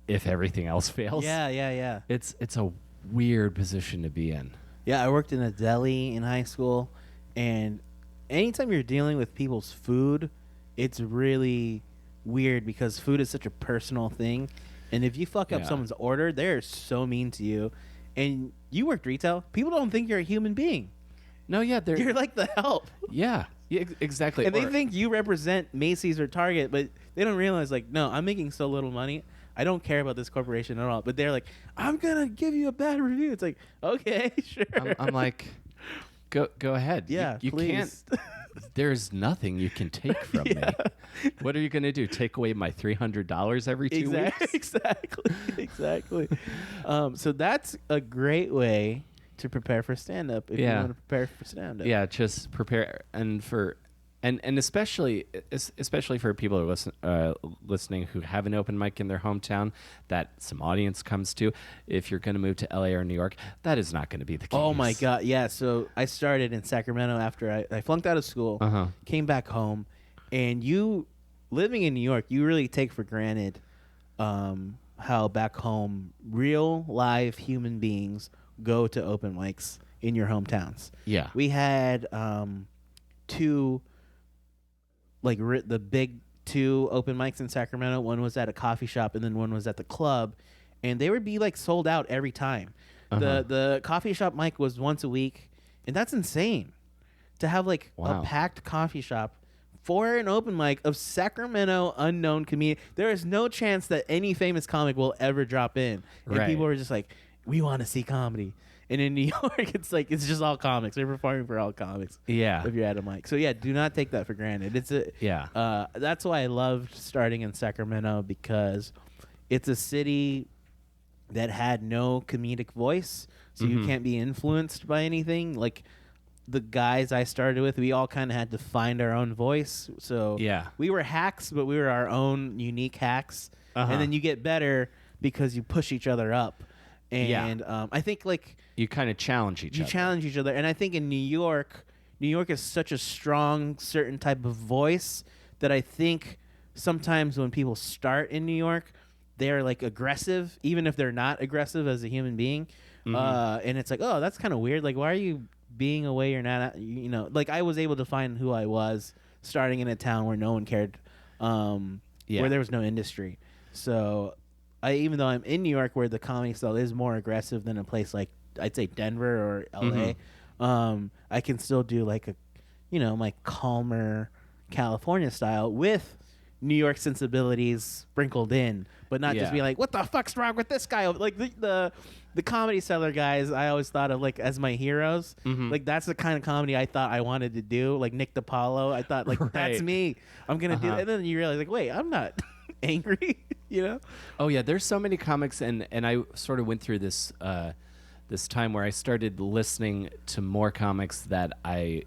if everything else fails. Yeah. It's a weird position to be in. Yeah, I worked in a deli in high school, and anytime you're dealing with people's food, it's really weird because food is such a personal thing. And if you fuck up someone's order, they're so mean to you. And you worked retail, people don't think you're a human being. No, yeah, you're like the help. Yeah, exactly. And they think you represent Macy's or Target, but they don't realize, like, no, I'm making so little money. I don't care about this corporation at all. But they're like, I'm going to give you a bad review. It's like, okay, sure. I'm like, go ahead. Yeah, you can't. There's nothing you can take from me. What are you going to do? Take away my $300 every 2 weeks? Exactly. So that's a great way to prepare for stand-up if you want to prepare for stand-up. Yeah, just prepare and especially for people who are listening who have an open mic in their hometown that some audience comes to. If you're going to move to LA or New York, that is not going to be the case. Oh my God, yeah. So I started in Sacramento after I flunked out of school, came back home, and you living in New York, you really take for granted how back home real live human beings go to open mics in your hometowns. Yeah, we had two. Like the big two open mics in Sacramento. One was at a coffee shop, and then one was at the club, and they would be like sold out every time. The coffee shop mic was once a week, and that's insane to have like a packed coffee shop for an open mic of Sacramento unknown comedian. There is no chance that any famous comic will ever drop in, and people are just like, we want to see comedy. And in New York, it's just all comics. They're performing for all comics. Yeah. If you're at a mic. So yeah, do not take that for granted. That's why I loved starting in Sacramento, because it's a city that had no comedic voice, so you can't be influenced by anything. Like the guys I started with, we all kind of had to find our own voice. So we were hacks, but we were our own unique hacks. And then you get better because you push each other up. And I think like you kind of challenge each other. You challenge each other. And I think in New York is such a strong certain type of voice that I think sometimes when people start in New York, they're like aggressive, even if they're not aggressive as a human being. And it's like, oh, that's kind of weird. Like, why are you being away? You're not, like I was able to find who I was starting in a town where no one cared, where there was no industry. So even though I'm in New York, where the comedy style is more aggressive than a place like I'd say Denver or LA, I can still do like my calmer California style with New York sensibilities sprinkled in, but not just be like, what the fuck's wrong with this guy? Like the Comedy Cellar guys, I always thought of like as my heroes. Like that's the kind of comedy I thought I wanted to do. Like Nick DiPaolo, I thought like that's me. I'm gonna do. And then you realize like, wait, I'm not angry. Oh yeah, there's so many comics, and I sort of went through this this time where I started listening to more comics that I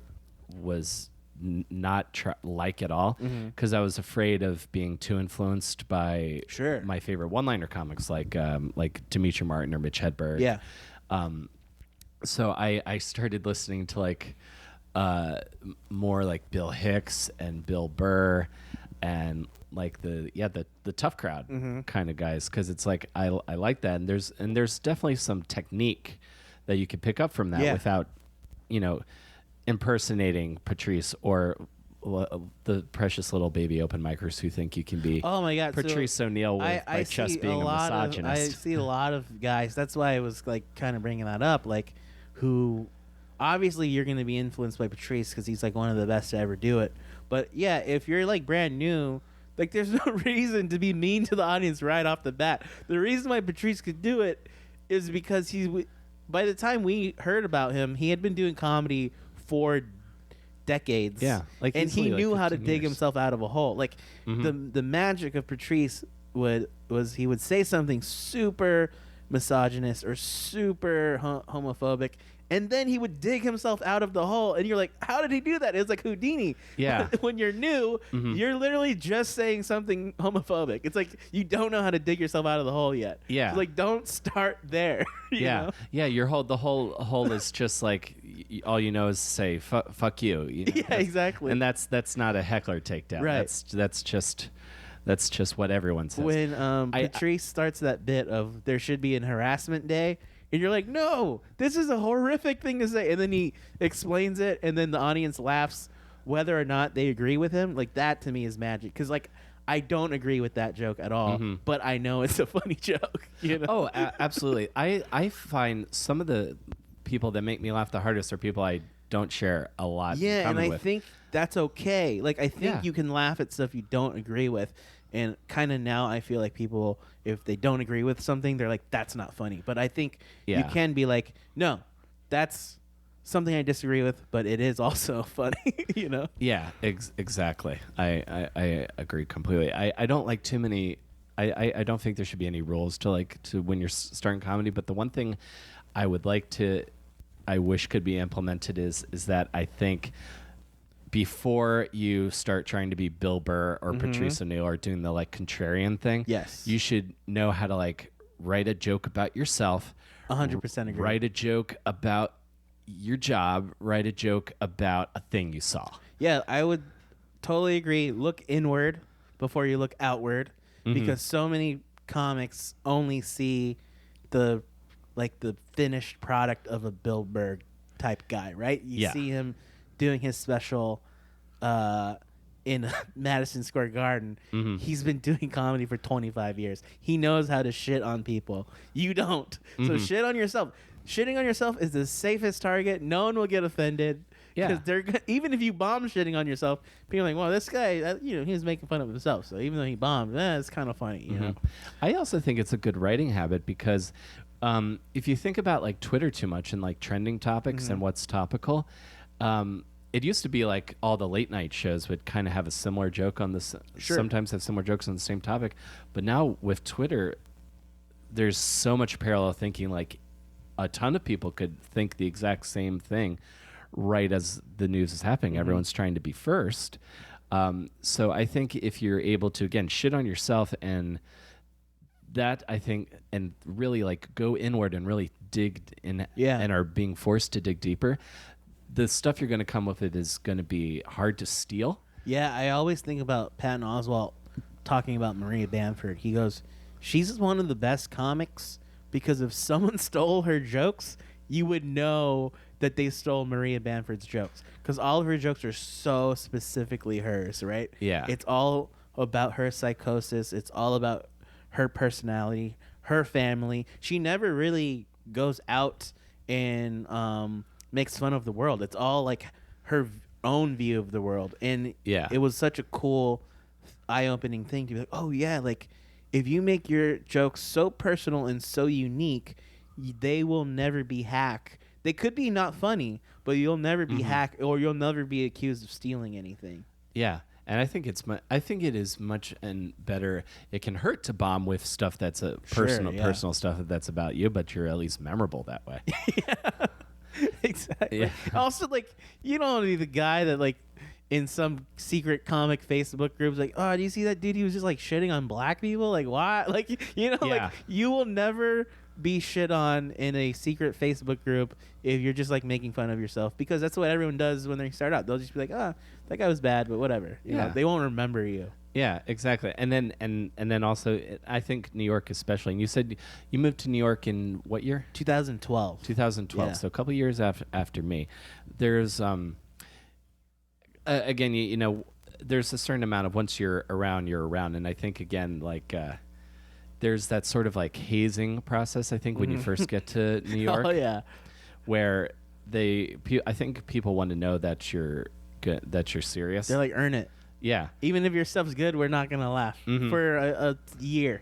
was not like at all, because I was afraid of being too influenced by my favorite one-liner comics like Demetri Martin or Mitch Hedberg. So I started listening to like more like Bill Hicks and Bill Burr and like the tough crowd kind of guys, because it's like I like that, and there's definitely some technique that you can pick up from that without impersonating Patrice or the precious little baby open micers who think you can be Patrice O'Neill by just being a misogynist. I see a lot of guys. That's why I was like kind of bringing that up, like who obviously you're going to be influenced by Patrice because he's like one of the best to ever do it. But yeah, if you're like brand new, like there's no reason to be mean to the audience right off the bat. The reason why Patrice could do it is because by the time we heard about him, he had been doing comedy for decades. Yeah, like and he knew how to dig years. himself out of a hole. Like the magic of Patrice was he would say something super misogynist or super homophobic, and then he would dig himself out of the hole, and you're like, how did he do that? It was like Houdini. Yeah. When you're new, you're literally just saying something homophobic. It's like you don't know how to dig yourself out of the hole yet. Yeah. So like, don't start there. You know? Yeah. The whole hole is just like all you know is say fuck you. Yeah, exactly. And that's not a heckler takedown. Right. That's just That's just what everyone says. When Patrice starts that bit of there should be an harassment day, and you're like, no, this is a horrific thing to say. And then he explains it, and then the audience laughs whether or not they agree with him. Like, that to me is magic. Because, like, I don't agree with that joke at all, but I know it's a funny joke. You know? Oh, absolutely. I find some of the people that make me laugh the hardest are people I don't share a lot in common and I with. think that's okay. Like, I think you can laugh at stuff you don't agree with. And kind of now I feel like people, if they don't agree with something, they're like, that's not funny. But I think you can be like, no, that's something I disagree with, but it is also funny, you know? Yeah, exactly. I agree completely. I don't like too many. I don't think there should be any rules to when you're starting comedy. But the one thing I would I wish could be implemented is that I think before you start trying to be Bill Burr or Patrice O'Neill or doing the contrarian thing, you should know how to write a joke about yourself. 100% agree. Write a joke about your job. Write a joke about a thing you saw. Yeah, I would totally agree. Look inward before you look outward, because so many comics only see the finished product of a Bill Burr type guy, right? You see him doing his special in Madison Square Garden. He's been doing comedy for 25 years. He knows how to shit on people. You don't. So shit on yourself. Shitting on yourself is the safest target. No one will get offended. Because even if you bomb shitting on yourself, people are like, well, this guy, he was making fun of himself. So even though he bombed, it's kind of funny, you know? I also think it's a good writing habit because if you think about Twitter too much and trending topics and what's topical, it used to be all the late night shows would kind of have a similar joke on this. Sometimes have similar jokes on the same topic, but now with Twitter, there's so much parallel thinking. A ton of people could think the exact same thing right as the news is happening. Everyone's trying to be first. So I think if you're able to, again, shit on yourself and that, I think, and really go inward and really dig in and are being forced to dig deeper, the stuff you're going to come with it is going to be hard to steal. Yeah, I always think about Patton Oswalt talking about Maria Bamford. He goes, she's one of the best comics because if someone stole her jokes, you would know that they stole Maria Bamford's jokes because all of her jokes are so specifically hers, right? Yeah. It's all about her psychosis. It's all about her personality, her family. She never really goes out and makes fun of the world. It's all her own view of the world. And it was such a cool, eye-opening thing to be like, oh, yeah, if you make your jokes so personal and so unique, they will never be hacked. They could be not funny, but you'll never be hacked or you'll never be accused of stealing anything. Yeah. And I think it is much and better. It can hurt to bomb with stuff that's a personal stuff that's about you, but you're at least memorable that way. Exactly. Yeah. Also, you don't want to be the guy that in some secret comic Facebook groups oh, do you see that dude? He was just shitting on black people. Why? You will never be shit on in a secret Facebook group if you're just making fun of yourself, because that's what everyone does when they start out. They'll just be like, oh, that guy was bad, but whatever. You know, they won't remember you. Yeah, exactly. And then also, I think New York especially. And you said you moved to New York in what year? 2012. 2012. Yeah. So a couple years after me. There's again, you know, there's a certain amount of once you're around, and I think again there's that sort of hazing process. I think when you first get to New York. Oh yeah. Where I think people want to know that you're good, that you're serious. They're earn it. Yeah. Even if your stuff's good, we're not gonna laugh for a year.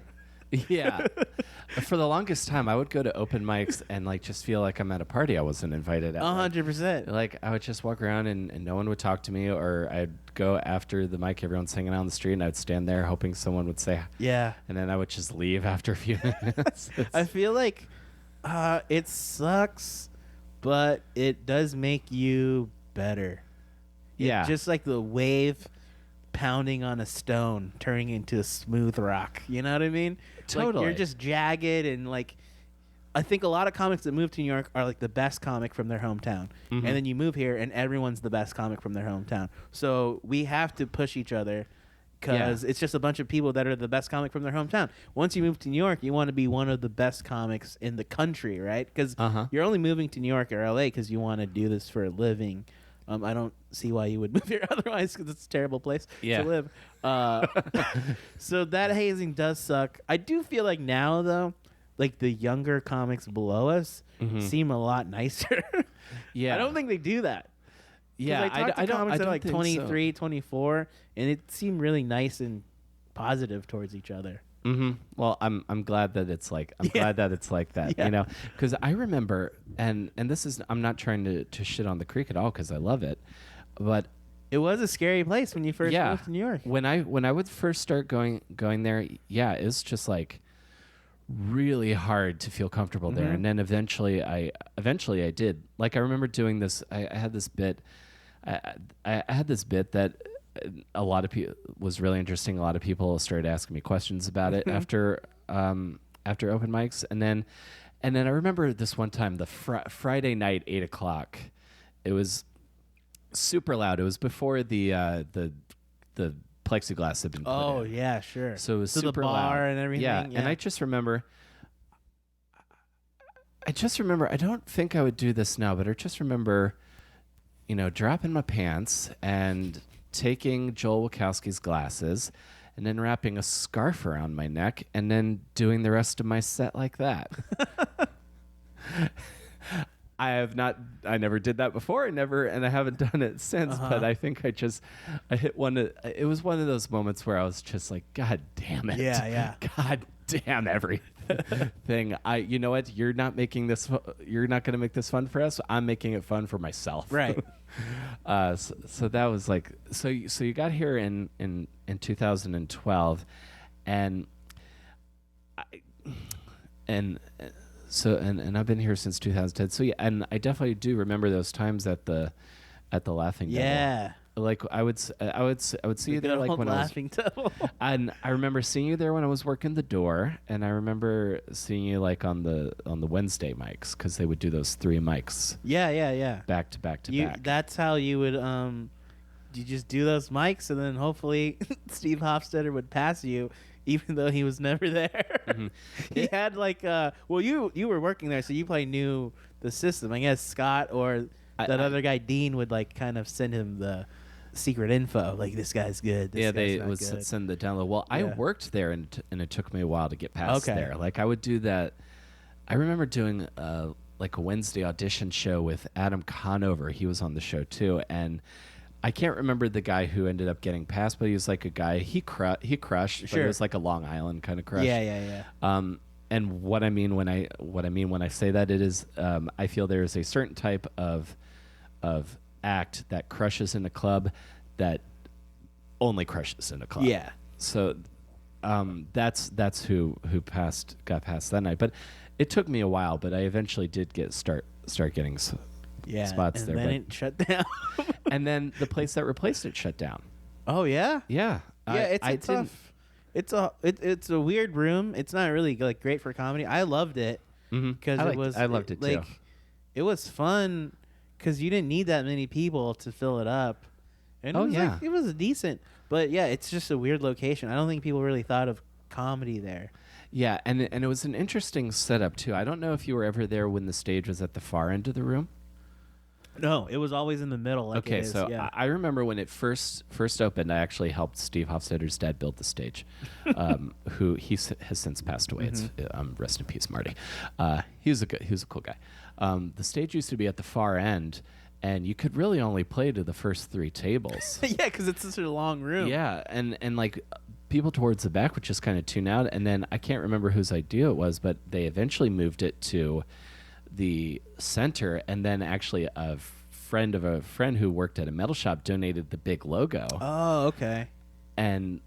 Yeah. For the longest time, I would go to open mics and just feel like I'm at a party I wasn't invited at. 100%. I would just walk around and no one would talk to me, or I'd go after the mic, everyone's hanging out on the street, and I'd stand there hoping someone would say, yeah. And then I would just leave after a few minutes. I feel like it sucks, but it does make you better. Yeah. Just like the wave pounding on a stone turning into a smooth rock. You know what I mean? Totally. You're just jagged and I think a lot of comics that move to New York are the best comic from their hometown. And then you move here and everyone's the best comic from their hometown. So we have to push each other because it's just a bunch of people that are the best comic from their hometown. Once you move to New York, you want to be one of the best comics in the country, right? Because you're only moving to New York or LA because you want to do this for a living. I don't see why you would move here otherwise, because it's a terrible place to live. So that hazing does suck. I do feel like now, though, like the younger comics below us seem a lot nicer. I don't think they do that. I talked to comics that are like 23, 24, and it seemed really nice and positive towards each other. Well, I'm glad that it's like glad that it's like that, you know, because I remember, and this is, I'm not trying to shit on the Creek at all because I love it, but it was a scary place when you first moved to New York. When I would first start going there, it was just like really hard to feel comfortable there, and then eventually I did. Like I remember doing this. I had this bit. I had this bit that a lot of people was really interesting. A lot of people started asking me questions about it after open mics, and then I remember this one time, the Friday night 8:00. It was super loud. It was before the plexiglass had been put in. Oh yeah, sure. So it was super the bar loud and everything. Yeah, and I just remember. I don't think I would do this now, but I just remember, you know, dropping my pants and taking Joel Wachowski's glasses and then wrapping a scarf around my neck and then doing the rest of my set like that. I never did that before. And I haven't done it since, but I think I hit it was one of those moments where I was just like, God damn it. Yeah. God damn everything. You know what? You're not going to make this fun for us. I'm making it fun for myself. Right. So that was like, so you got here in 2012 and I've been here since 2010. So yeah, and I definitely do remember those times at the Laughing Devil. Yeah. Like I would see you there like when Laughing Devil. And I remember seeing you there when I was working the door, and I remember seeing you like on the Wednesday mics because they would do those 3 mics. Yeah. Back to back to back. That's how you would you just do those mics, and then hopefully Steve Hofstetter would pass you, even though he was never there. He had like you were working there, so you probably knew the system. I guess Scott or that other guy Dean would like kind of send him the secret info, like this guy's good. They would send the download. Well, I worked there, and it took me a while to get past there. Like I would do that. I remember doing like a Wednesday audition show with Adam Conover. He was on the show too, and I can't remember the guy who ended up getting past, but he was like a guy he crushed. But it was like a Long Island kind of crush. Yeah. And what I mean when I say that, it is I feel there is a certain type of act that crushes in a club that only crushes in a club. Yeah. So that's who got past that night. But it took me a while, but I eventually did start getting spots there. And then it shut down. And then the place that replaced it shut down. Oh yeah? Yeah. It's tough. It's a weird room. It's not really like great for comedy. I loved it because I loved it too. It was fun because you didn't need that many people to fill it up. And it was decent. But yeah, it's just a weird location. I don't think people really thought of comedy there. Yeah, and it was an interesting setup too. I don't know if you were ever there when the stage was at the far end of the room. No, it was always in the middle. Like okay, so yeah. I remember when it first opened, I actually helped Steve Hofstetter's dad build the stage, who has since passed away. It's rest in peace, Marty. He was a cool guy. The stage used to be at the far end, and you could really only play to the first 3 tables. Yeah, because it's such a long room. Yeah, and like people towards the back would just kind of tune out, and then I can't remember whose idea it was, but they eventually moved it to the center, and then actually a friend of a friend who worked at a metal shop donated the big logo. Oh, okay. And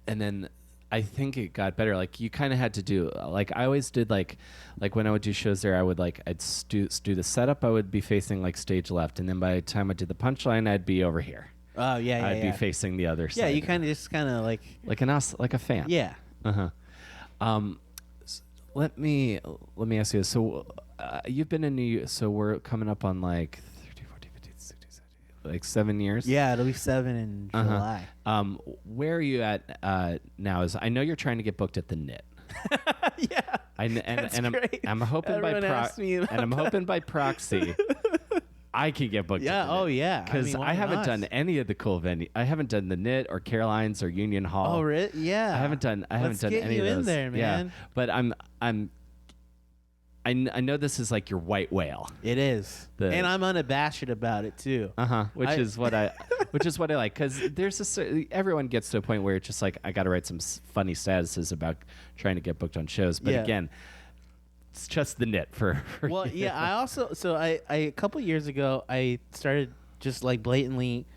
then I think it got better. Like you kind of had to do, like I always did, like when I would do shows there, I'd do the setup. I would be facing like stage left, and then by the time I did the punchline, I'd be over here. Oh yeah, I'd be facing the other side. Yeah, you kind of like a fan. Yeah. Let me ask you this. So you've been in so we're coming up on like 30, 40, 50, 60, 70. like 7 years? Yeah, it'll be 7 in July. Where are you at now? Is I know you're trying to get booked at the Knit. Yeah, and great. I'm hoping I'm hoping by proxy I could get booked. Yeah. at the Knit. Yeah. Because I haven't done any of the cool venues. I haven't done the Knit or Caroline's or Union Hall. Oh, really? Yeah. I haven't done any of those. Let's get you in there, man. Yeah. But I know this is like your white whale. It is, and I'm unabashed about it too. Which is what I like, because everyone gets to a point where it's just like I got to write some funny statuses about trying to get booked on shows. But again, it's just the Knit for well, you. yeah. I also I a couple years ago I started just like blatantly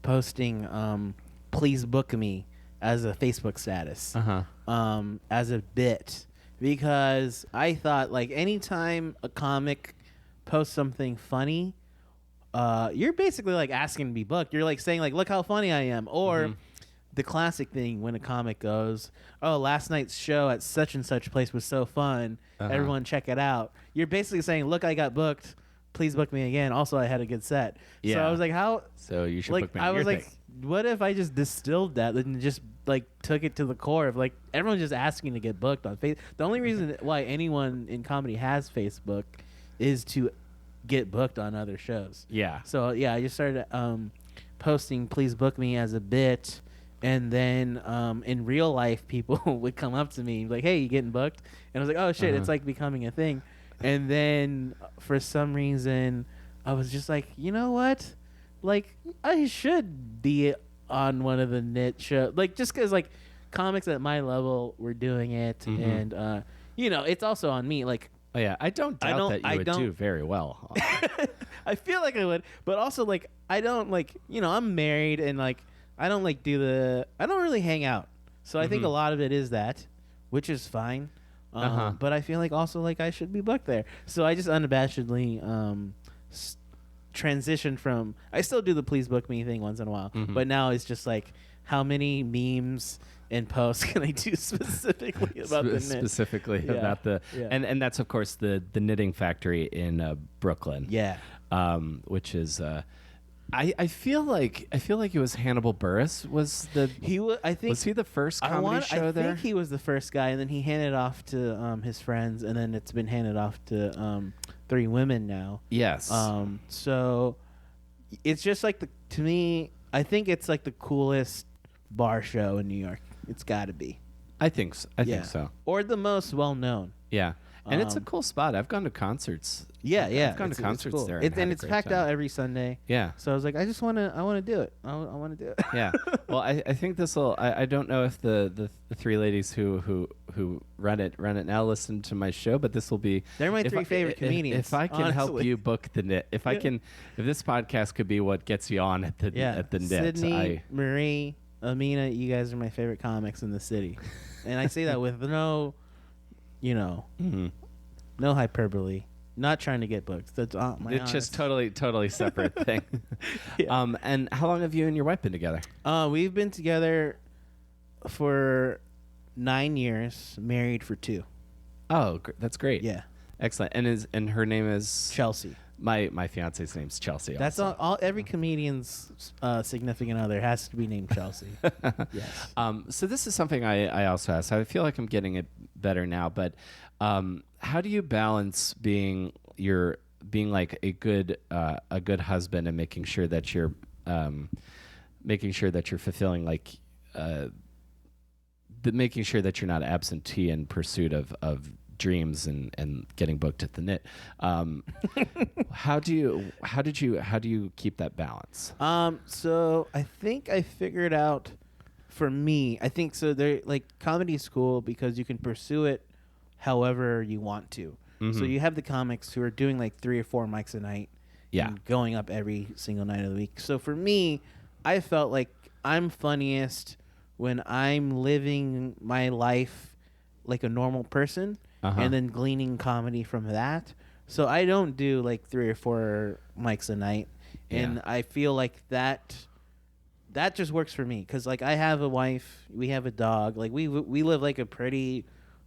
posting "Please book me" as a Facebook status, as a bit. Because I thought, like, anytime a comic posts something funny, you're basically, like, asking to be booked. You're, like, saying, like, look how funny I am. Or the classic thing when a comic goes, oh, last night's show at such and such place was so fun. Everyone check it out. You're basically saying, look, I got booked. Please book me again. Also, I had a good set. Yeah. So I was like, how? So you should like, book me. I was like, what if I just distilled that and just like took it to the core of like everyone's just asking to get booked on Facebook. The only reason why anyone in comedy has Facebook is to get booked on other shows. Yeah. So yeah, I just started posting "Please book me" as a bit, and then in real life, people would come up to me like, "Hey, you getting booked?" And I was like, "Oh shit, it's like becoming a thing." And then for some reason, I was just like, you know what? Like, I should be on one of the Knit shows. Like, just because, like, comics at my level were doing it. And, you know, it's also on me. Like, oh, yeah. I don't doubt that you would do very well. I feel like I would. But also, like, I don't, like, you know, I'm married and, like, I don't, like, I don't really hang out. So I think a lot of it is that, which is fine. But I feel like also, like, I should be booked there. So I just unabashedly transition from, I still do the "Please book me" thing once in a while, but now it's just like, how many memes and posts can I do specifically about the Knit? Specifically about the and that's of course the Knitting Factory in Brooklyn. Yeah. Which is I feel like it was Hannibal Buress was the I think was he the first comedy show there? I think he was the first guy, and then he handed off to his friends, and then it's been handed off to 3 women now. Yes. So it's just like to me, I think it's like the coolest bar show in New York. It's got to be. I think so. I think so. Or the most well known. Yeah. And it's a cool spot. I've gone to concerts. Yeah, yeah. I've gone to concerts cool. there. And it's packed out every Sunday. Yeah. So I was like, I want to do it. I want to do it. Yeah. Well, I think this will. I don't know if the 3 ladies who run it now listen to my show, but this will be. They're my 3 favorite comedians. If I can help you book the Knit, if this podcast could be what gets you on at the Knit, Sydney, Marie, Amina, you guys are my favorite comics in the city, and I say that with no. No hyperbole. Not trying to get booked. That's my It's just totally separate thing. Yeah. And how long have you and your wife been together? We've been together for 9 years, married for 2. Oh, that's great. Yeah. Excellent. And her name is Chelsea. My fiance's name's Chelsea. That's all. Every comedian's significant other has to be named Chelsea. Yes. So this is something I also ask. I feel like I'm getting it better now, but how do you balance being like a good husband and making sure that you're fulfilling like making sure that you're not absentee in pursuit of dreams and getting booked at the Knit. How do you keep that balance? So I think I figured out for me, I think so they're like comedy is cool because you can pursue it however you want to. So you have the comics who are doing like 3 or 4 mics a night. Yeah. And going up every single night of the week. So for me, I felt like I'm funniest when I'm living my life like a normal person. And then gleaning comedy from that. So I don't do like 3 or 4 mics a night. And I feel like that just works for me. Because like I have a wife, we have a dog. Like we live like a pretty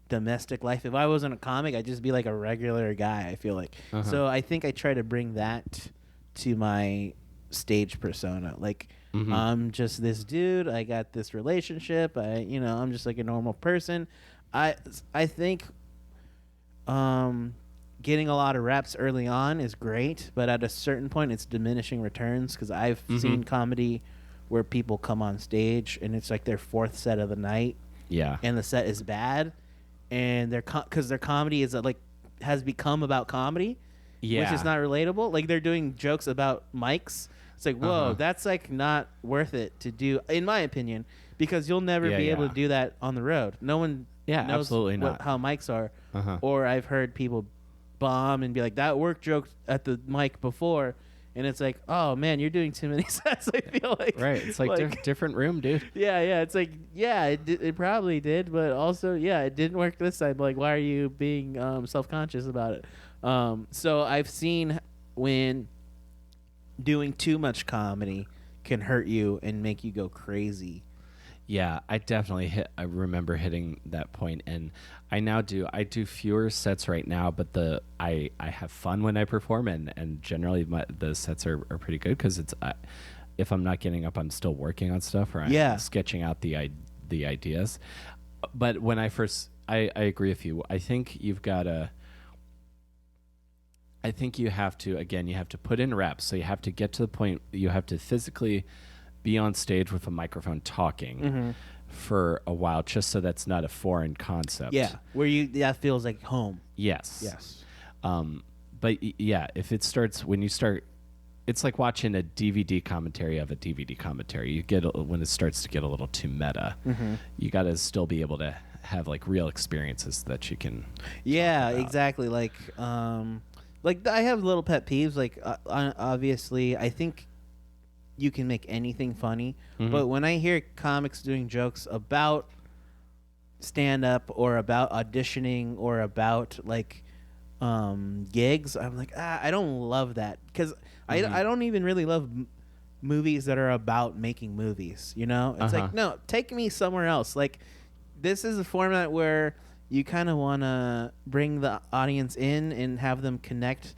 domestic life. If I wasn't a comic, I'd just be like a regular guy, I feel like. So I think I try to bring that to my stage persona. Like, Mm-hmm. I'm just this dude. I got this relationship. I'm just like a normal person. I think getting a lot of reps early on is great, but at a certain point, it's diminishing returns because I've seen comedy where people come on stage and it's like their fourth set of the night. Yeah. And the set is bad, and because their comedy is like has become about comedy, Yeah. which is not relatable. Like they're doing jokes about mics. It's like, whoa, that's like not worth it to do, in my opinion, because you'll never be able to do that on the road. No one knows absolutely not. how mics are. Or I've heard people bomb and be like, that work joke at the mic before. And it's like, oh man, you're doing too many sets. I feel like It's like different room, dude. Yeah. It's like, it probably did, but also, it didn't work this time. Like, why are you being self-conscious about it? So I've seen when doing too much comedy can hurt you and make you go crazy. Yeah, I remember hitting that point, and I do fewer sets right now, but I have fun when I perform, and generally the sets are pretty good because it's if I'm not getting up, I'm still working on stuff or I'm sketching out the ideas. But when I agree with you. I think you have to put in reps. So you have to get to the point, you have to physically be on stage with a microphone talking for a while, just so that's not a foreign concept. Yeah, that feels like home. Yes. But if it starts, when you start, it's like watching a DVD commentary of a DVD commentary. You get when it starts to get a little too meta. You got to still be able to have like real experiences that you can. Yeah, exactly. Like I have little pet peeves. Like obviously, I think you can make anything funny, but when I hear comics doing jokes about stand-up or about auditioning or about like gigs, I'm like, I don't love that because I don't even really love movies that are about making movies. It's like, no, take me somewhere else. Like, this is a format where you kind of want to bring the audience in and have them connect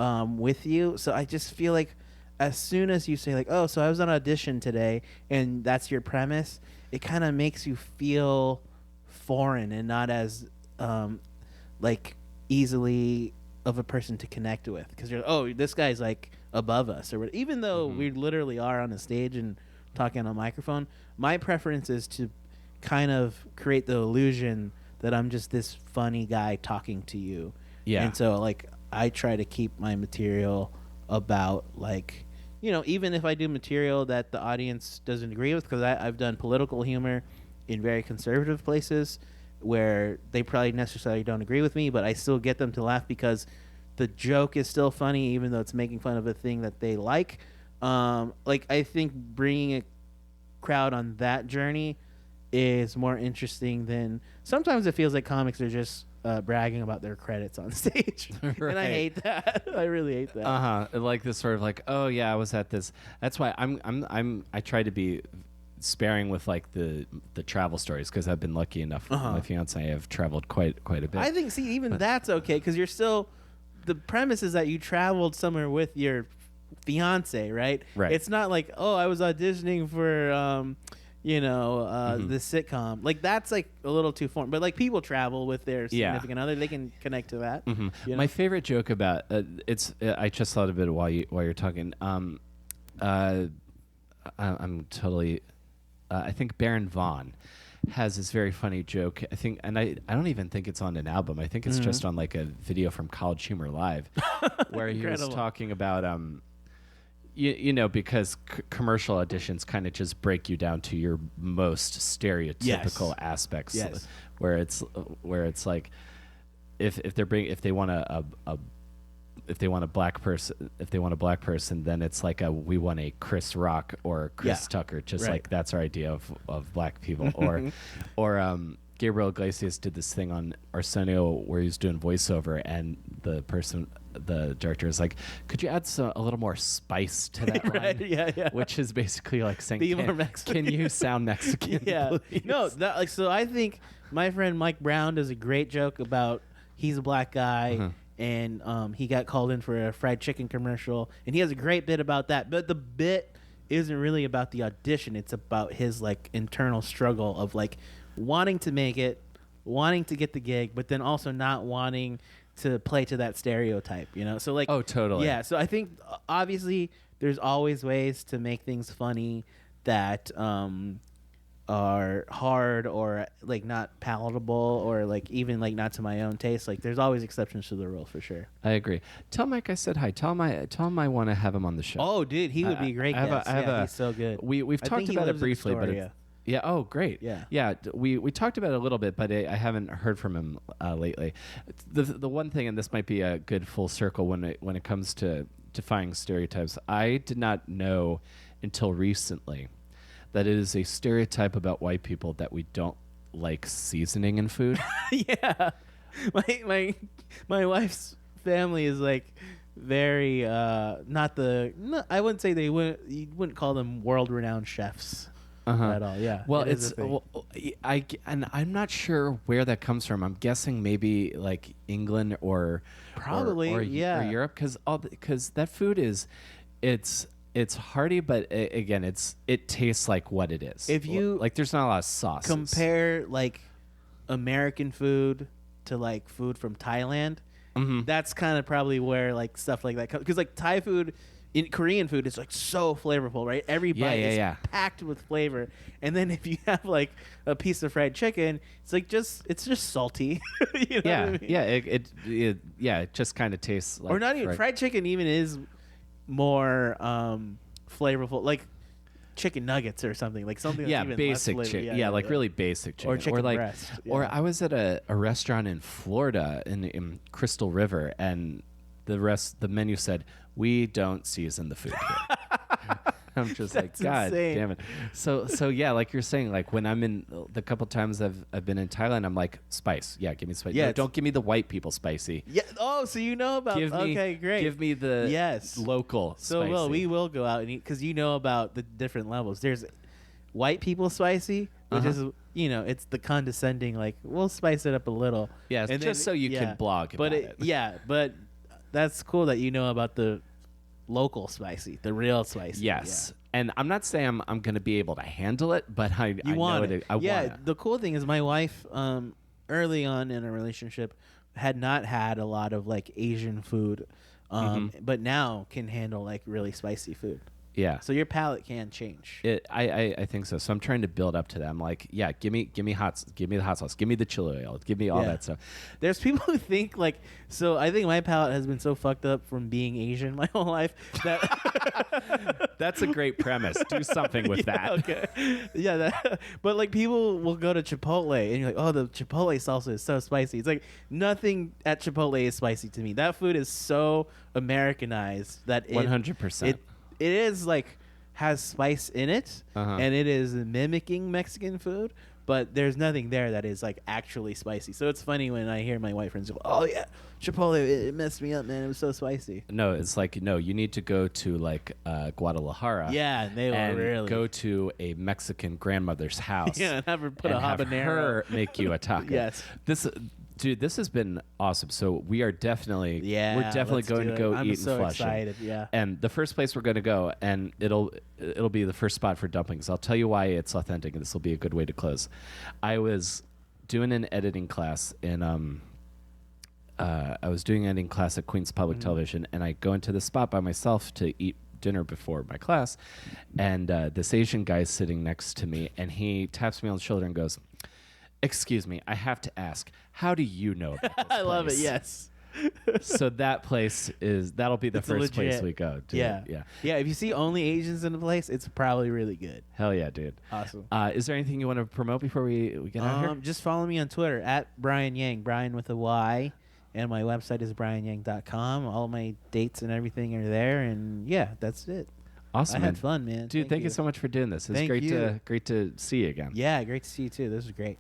with you. So I just feel like as soon as you say like, oh, so I was on audition today, and that's your premise, it kind of makes you feel foreign and not as like easily of a person to connect with, because you're, oh, this guy's like above us or what. Even though we literally are on a stage and talking on a microphone, my preference is to kind of create the illusion that I'm just this funny guy talking to you. Yeah. And so like I try to keep my material about like, even if I do material that the audience doesn't agree with, because I've done political humor in very conservative places where they probably necessarily don't agree with me, but I still get them to laugh because the joke is still funny, even though it's making fun of a thing that they like. Like I think bringing a crowd on that journey is more interesting than sometimes it feels like comics are just bragging about their credits on stage. Right. And I hate that. I really hate that. Like this sort of like, oh yeah, I was at this. That's why I try to be sparing with like the travel stories, because I've been lucky enough. My fiance and I have traveled quite a bit. I think that's okay, because you're still, the premise is that you traveled somewhere with your fiance, right? Right. It's not like, oh, I was auditioning for the sitcom. Like that's like a little too foreign. But like people travel with their significant other, they can connect to that. My favorite joke about I just thought of it while you're talking. I'm totally. I think Baron Vaughn has this very funny joke. I think, and I don't even think it's on an album. I think it's just on like a video from College Humor Live, where he was talking about because commercial auditions kind of just break you down to your most stereotypical aspects. Yes. Where it's like if they want a black person, then it's like we want a Chris Rock or Chris Tucker, just like that's our idea of black people. or Gabriel Iglesias did this thing on Arsenio where he was doing voiceover, and the director is like, could you add a little more spice to that line? Yeah. Which is basically like saying, be more Mexican. Can you sound Mexican? Please? No, so I think my friend Mike Brown does a great joke about he's a black guy and he got called in for a fried chicken commercial, and he has a great bit about that. But the bit isn't really about the audition; it's about his like internal struggle of like wanting to make it, wanting to get the gig, but then also not wanting to play to that stereotype, you know? So like, oh, totally. yeah. So I think obviously there's always ways to make things funny that are hard or like not palatable or like even like not to my own taste. Like there's always exceptions to the rule for sure. I agree. Tell Mike I said hi. Tell him I want to have him on the show. Oh, dude, he would be a great guest. He's so good. We've talked about it briefly, but yeah. Oh, great. Yeah. We talked about it a little bit, but I haven't heard from him lately. The one thing, and this might be a good full circle when it comes to defying stereotypes, I did not know until recently that it is a stereotype about white people that we don't like seasoning in food. Yeah, my wife's family is like very I wouldn't say you wouldn't call them world-renowned chefs. At all, yeah. Well, I'm not sure where that comes from. I'm guessing maybe like England or probably or Europe, because that food it's hearty, but again, it tastes like what it is. If you like, there's not a lot of sauce. Compare like American food to like food from Thailand. That's kind of probably where like stuff like that comes, because like Thai food. In Korean food, it's like so flavorful, right? Every bite is packed with flavor. And then if you have like a piece of fried chicken, it's like it's just salty. You know what I mean? It just kind of tastes like, or not even fried chicken. Even is more flavorful, like chicken nuggets or something, like something. That's even basic less chicken. Like really basic chicken, or chicken like breast. Or I was at a restaurant in Florida in Crystal River, and the menu said, "We don't season the food here." I'm just like, God damn it. So yeah, like you're saying, like when I'm in the couple times I've been in Thailand, I'm like, spice. Yeah, give me spice. Yeah, no, don't give me the white people spicy. Yeah. Oh, so you know about? Okay, great. Give me the local. So spicy. Well, we will go out and eat, because you know about the different levels. There's white people spicy, which is it's the condescending, like we'll spice it up a little. Yeah, and just so you can blog about it. Yeah, but that's cool that you know about the local spicy, the real spicy. Yes. And I'm not saying I'm going to be able to handle it, but I want it. I want it. The cool thing is my wife, early on in a relationship, had not had a lot of like Asian food, but now can handle like really spicy food. Yeah. So your palate can change. I think so. So I'm trying to build up to that. I'm like, yeah, give me the hot sauce, give me the chili oil, give me all that stuff. There's people who think like, so I think my palate has been so fucked up from being Asian my whole life that that's a great premise. Do something with that. Okay. Yeah. But like people will go to Chipotle and you're like, oh, the Chipotle salsa is so spicy. It's like nothing at Chipotle is spicy to me. That food is so Americanized that 100%. It is like has spice in it, and it is mimicking Mexican food, but there's nothing there that is like actually spicy. So it's funny when I hear my white friends go, "Oh yeah, Chipotle, it messed me up, man. It was so spicy." No, it's like, no, you need to go to like Guadalajara. Yeah, they will really go to a Mexican grandmother's house. Yeah, and have her put a habanero. Have her make you a taco. Yes. Dude, this has been awesome. So we are definitely going to go eat so in Flushing. Excited, yeah. And the first place we're going to go, and it'll be the first spot for dumplings. I'll tell you why it's authentic, and this will be a good way to close. I was doing an editing class in at Queens Public Television, and I go into the spot by myself to eat dinner before my class, and this Asian guy is sitting next to me, and he taps me on the shoulder and goes, "Excuse me, I have to ask, how do you know about this I love it, place?" yes. So that'll be the first place we go. Dude. Yeah. If you see only Asians in the place, it's probably really good. Hell yeah, dude. Awesome. Is there anything you want to promote before we get out here? Just follow me on Twitter at Bryan Yang, Bryan with a Y, and my website is bryanYang.com. All my dates and everything are there, and yeah, that's it. Awesome. I had fun, man. Dude, thank you so much for doing this. It's great to see you again. Yeah, great to see you too. This was great.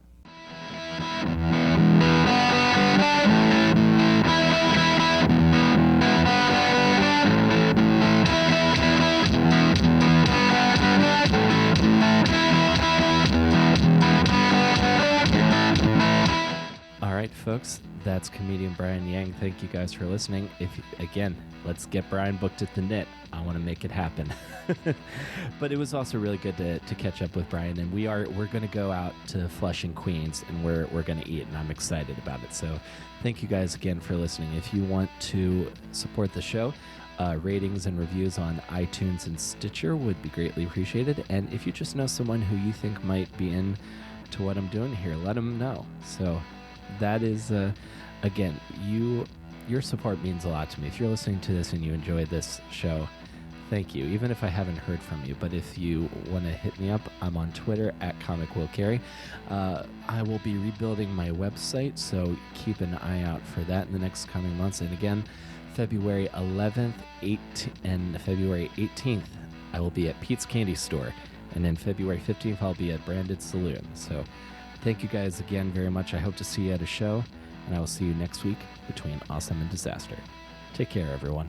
All right, folks. folks. That's comedian Bryan Yang. Thank you guys for listening. Again, let's get Bryan booked at the Knit. I want to make it happen. But it was also really good to catch up with Bryan, and we're going to go out to Flushing, Queens, and we're going to eat, and I'm excited about it. So thank you guys again for listening. If you want to support the show, ratings and reviews on iTunes and Stitcher would be greatly appreciated. And if you just know someone who you think might be in to what I'm doing here, let them know. So that is, again, your support means a lot to me. If you're listening to this and you enjoy this show, thank you, even if I haven't heard from you. But if you want to hit me up, I'm on Twitter at ComicWillCarey. I will be rebuilding my website, so keep an eye out for that in the next coming months. And again, February 11th, 8th, and February 18th, I will be at Pete's Candy Store. And then February 15th, I'll be at Branded Saloon. So thank you guys again very much. I hope to see you at a show, and I will see you next week between Awesome and Disaster. Take care, everyone.